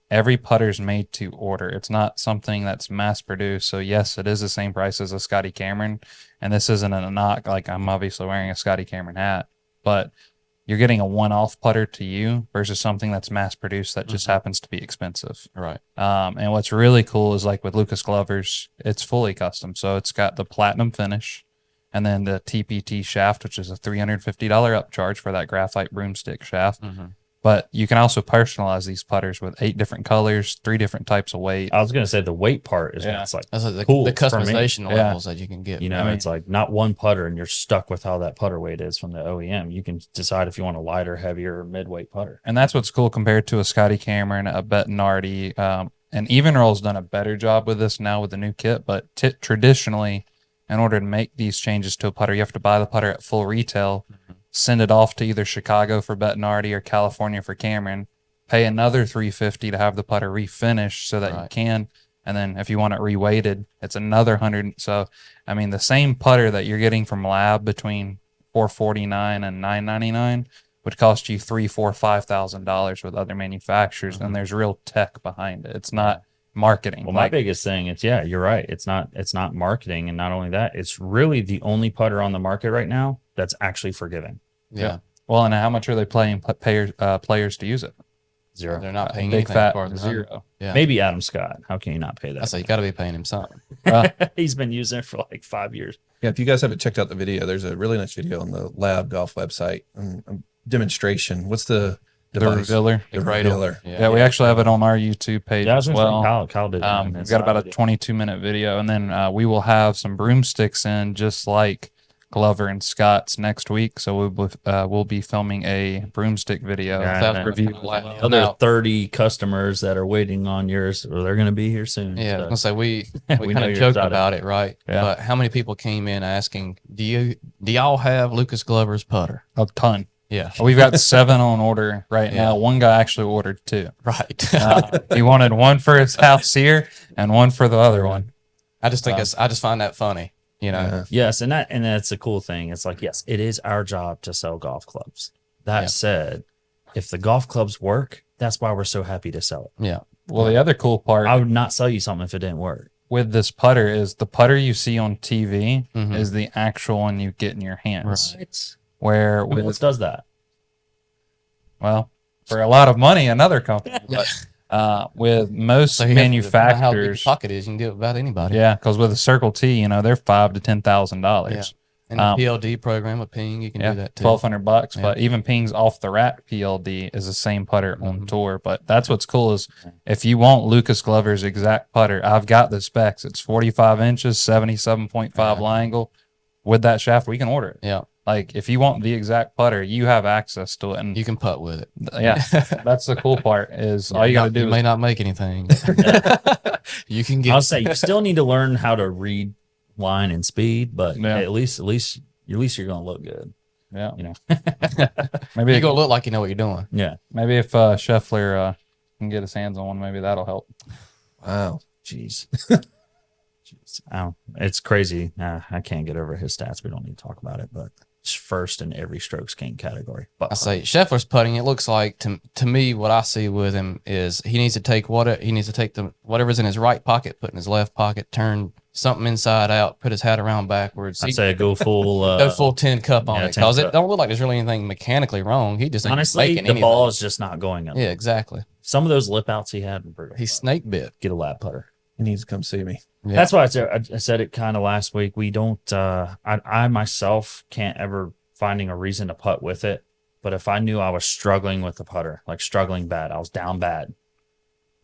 [SPEAKER 3] Every putter's made to order. It's not something that's mass produced. So yes, it is the same price as a Scotty Cameron. And this isn't a knock. Like, I'm obviously wearing a Scotty Cameron hat, but you're getting a one-off putter to you versus something that's mass produced that just happens to be expensive.
[SPEAKER 1] Right.
[SPEAKER 3] And what's really cool is like with Lucas Glover's, it's fully custom. So it's got the platinum finish and then the TPT shaft, which is a $350 upcharge for that graphite broomstick shaft.
[SPEAKER 1] Mm-hmm.
[SPEAKER 3] But you can also personalize these putters with 8 different colors, 3 different types of weight.
[SPEAKER 2] I was gonna say the weight part is
[SPEAKER 3] Yeah.
[SPEAKER 2] what's like
[SPEAKER 1] That's like
[SPEAKER 2] cool
[SPEAKER 1] the
[SPEAKER 2] for me.
[SPEAKER 1] customization
[SPEAKER 3] Yeah.
[SPEAKER 1] levels that you can get.
[SPEAKER 2] it's like not one putter and you're stuck with how that putter weight is from the OEM. You can decide if you want a lighter, heavier, or mid-weight putter.
[SPEAKER 3] And that's what's cool compared to a Scotty Cameron, a Bettinardi. And Evenroll's done a better job with this now with the new kit. But traditionally, in order to make these changes to a putter, you have to buy the putter at full retail, send it off to either Chicago for Bettinardi or California for Cameron, pay another $350 to have the putter refinished so that you
[SPEAKER 1] Right.
[SPEAKER 3] can. And then if you want it reweighted, it's another 100. So, I mean, the same putter that you're getting from Lab between $449 and $999 would cost you $3,000, $4,000, $5,000 with other manufacturers, and there's real tech behind it. It's not marketing.
[SPEAKER 2] Well, my biggest thing is, yeah, you're right. It's not marketing, and not only that, it's really the only putter on the market right now that's actually forgiving.
[SPEAKER 1] Yeah.
[SPEAKER 3] Well, and how much are they paying players to use it?
[SPEAKER 2] Zero.
[SPEAKER 1] They're not paying
[SPEAKER 3] Big
[SPEAKER 1] anything
[SPEAKER 3] fat
[SPEAKER 1] for the
[SPEAKER 3] zero.
[SPEAKER 1] Yeah.
[SPEAKER 2] Maybe Adam Scott. How can you not pay
[SPEAKER 1] I
[SPEAKER 2] that?
[SPEAKER 1] say you got to be paying him something.
[SPEAKER 2] He's been using it for like 5 years.
[SPEAKER 4] Yeah, if you guys haven't checked out the video, there's a really nice video on the Lab Golf website. Demonstration. What's the
[SPEAKER 3] The
[SPEAKER 4] device?
[SPEAKER 3] revealer.
[SPEAKER 4] The
[SPEAKER 1] cradle.
[SPEAKER 4] revealer.
[SPEAKER 3] Yeah, we actually have it on our YouTube page
[SPEAKER 2] Yeah, I was
[SPEAKER 3] as
[SPEAKER 2] gonna say
[SPEAKER 3] well.
[SPEAKER 2] Kyle did.
[SPEAKER 3] We've got about a 22-minute video, and then we will have some broomsticks in, just like Glover and Scott's next week. So we'll be filming a broomstick video
[SPEAKER 2] Yeah,
[SPEAKER 3] review.
[SPEAKER 2] Other 30 customers that are waiting on yours, well, they're going to be here soon.
[SPEAKER 1] Yeah, I was gonna say we
[SPEAKER 2] We
[SPEAKER 1] kind
[SPEAKER 2] know
[SPEAKER 1] of
[SPEAKER 2] you're
[SPEAKER 1] joked
[SPEAKER 2] excited.
[SPEAKER 1] about it, right?
[SPEAKER 3] Yeah.
[SPEAKER 1] But how many people came in asking, do y'all have Lucas Glover's putter?
[SPEAKER 3] A ton.
[SPEAKER 1] Yeah,
[SPEAKER 3] We've got 7 on order right
[SPEAKER 1] Yeah.
[SPEAKER 3] now. One guy actually ordered 2.
[SPEAKER 1] right.
[SPEAKER 3] He wanted one for his house here and one for the other one.
[SPEAKER 1] I just think I just find that funny. You know,
[SPEAKER 4] Yeah.
[SPEAKER 2] Yes, and that's a cool thing. It's like, yes, it is our job to sell golf clubs. That
[SPEAKER 1] Yeah.
[SPEAKER 2] said, if the golf clubs work, that's why we're so happy to sell it.
[SPEAKER 1] yeah,
[SPEAKER 3] Well, the other cool part
[SPEAKER 2] I would not sell you something if it didn't work.
[SPEAKER 3] with this putter is the putter you see on TV
[SPEAKER 1] Mhm.
[SPEAKER 3] is the actual one you get in your hands.
[SPEAKER 2] Right.
[SPEAKER 3] Where
[SPEAKER 2] Who else
[SPEAKER 3] with
[SPEAKER 2] does that?
[SPEAKER 3] well, for a lot of money, another company, but with most
[SPEAKER 1] so you have to- depending on how big your
[SPEAKER 3] manufacturers,
[SPEAKER 1] pocket is, you can do it about anybody.
[SPEAKER 3] yeah, because with a Circle T, they're $5,000 to $10,000.
[SPEAKER 1] And the PLD program with Ping, you can
[SPEAKER 3] Yeah,
[SPEAKER 1] do that too.
[SPEAKER 3] $1,200.
[SPEAKER 1] Yeah.
[SPEAKER 3] But even Ping's off the rack PLD is the same putter on tour. But that's what's cool is if you want Lucas Glover's exact putter, I've got the specs. It's 45 inches, 77.5 line angle. With that shaft, we can order it.
[SPEAKER 1] Yeah,
[SPEAKER 3] Like if you want the exact putter, you have access to it. And
[SPEAKER 1] you can putt with it.
[SPEAKER 3] yeah, that's the cool part is all you got to do
[SPEAKER 1] You
[SPEAKER 3] is
[SPEAKER 1] may not make anything. You can get.
[SPEAKER 2] I'll say you still need to learn how to read line and speed, but
[SPEAKER 3] Yeah.
[SPEAKER 2] at least you're going to look good.
[SPEAKER 3] yeah.
[SPEAKER 2] You know.
[SPEAKER 3] Maybe
[SPEAKER 1] You're gonna look like you know what you're doing.
[SPEAKER 2] Yeah.
[SPEAKER 3] maybe if Scheffler can get his hands on one, maybe that'll help.
[SPEAKER 4] Wow.
[SPEAKER 2] Jeez. It's crazy. I can't get over his stats. We don't need to talk about it, but it's first in every strokes gained category. But
[SPEAKER 1] I say Scheffler's putting. It looks like to me what I see with him is he needs to take whatever's in his right pocket, put in his left pocket, turn something inside out, put his hat around backwards.
[SPEAKER 2] I'd say go full.
[SPEAKER 1] Go full 10 cup on
[SPEAKER 2] yeah,
[SPEAKER 1] it
[SPEAKER 2] 10
[SPEAKER 1] because it
[SPEAKER 2] cup.
[SPEAKER 1] don't look like there's really anything mechanically wrong. He just ain't
[SPEAKER 2] Honestly,
[SPEAKER 1] making
[SPEAKER 2] the
[SPEAKER 1] anything.
[SPEAKER 2] ball is just not going up.
[SPEAKER 1] Yeah, exactly.
[SPEAKER 2] Some of those lip outs he had were brutal.
[SPEAKER 1] He's snake bit.
[SPEAKER 2] Get a lap putter.
[SPEAKER 4] He needs to come see me.
[SPEAKER 1] Yeah.
[SPEAKER 2] That's why I said it kind of last week. We don't. I myself can't ever finding a reason to putt with it. But if I knew I was struggling with the putter, like struggling bad, I was down bad,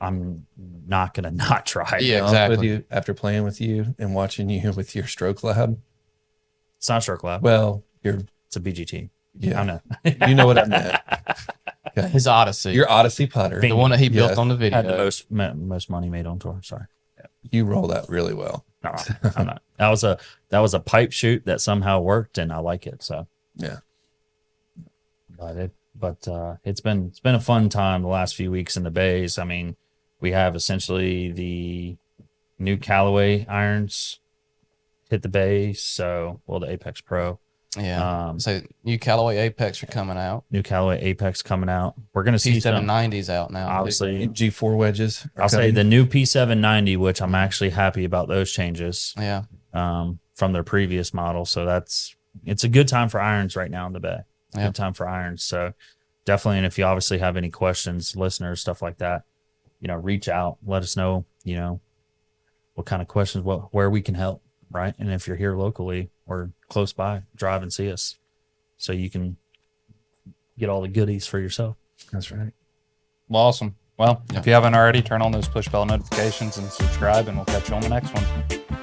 [SPEAKER 2] I'm not gonna not try.
[SPEAKER 1] Yeah,
[SPEAKER 4] Honest
[SPEAKER 1] exactly.
[SPEAKER 4] With you, after playing with you and watching you with your stroke lab,
[SPEAKER 2] It's not stroke lab.
[SPEAKER 4] well,
[SPEAKER 2] It's a BGT.
[SPEAKER 4] yeah,
[SPEAKER 2] I know.
[SPEAKER 4] you know what I meant.
[SPEAKER 1] His Odyssey.
[SPEAKER 4] Your Odyssey putter,
[SPEAKER 1] the one that he built
[SPEAKER 4] Yeah.
[SPEAKER 1] on the video.
[SPEAKER 2] Had the most money made on tour. Sorry.
[SPEAKER 4] you roll that really well.
[SPEAKER 2] No, I'm not. That was a pipe shoot that somehow worked, and I like it. So,
[SPEAKER 4] Yeah.
[SPEAKER 2] but it's been a fun time the last few weeks in the bays. I mean, we have essentially the new Callaway irons hit the bays. So, the Apex Pro.
[SPEAKER 1] Yeah. So new Callaway Apex are coming out.
[SPEAKER 2] New Callaway Apex coming out. We're gonna see some.
[SPEAKER 1] P790s out now.
[SPEAKER 2] Obviously,
[SPEAKER 4] G4 wedges. are
[SPEAKER 2] I'll say
[SPEAKER 4] coming.
[SPEAKER 2] the new P790, which I'm actually happy about those changes.
[SPEAKER 1] Yeah.
[SPEAKER 2] From their previous model. So it's a good time for irons right now in the bay.
[SPEAKER 1] Yeah.
[SPEAKER 2] Good time for irons. So definitely, and if you obviously have any questions, listeners, stuff like that, reach out, let us know, what kind of questions, where we can help, right? And if you're here locally or close by, drive and see us so you can get all the goodies for yourself.
[SPEAKER 4] That's right.
[SPEAKER 3] Well, awesome. Well,
[SPEAKER 1] Yeah.
[SPEAKER 3] if you haven't already, turn on those push bell notifications and subscribe, and we'll catch you on the next one.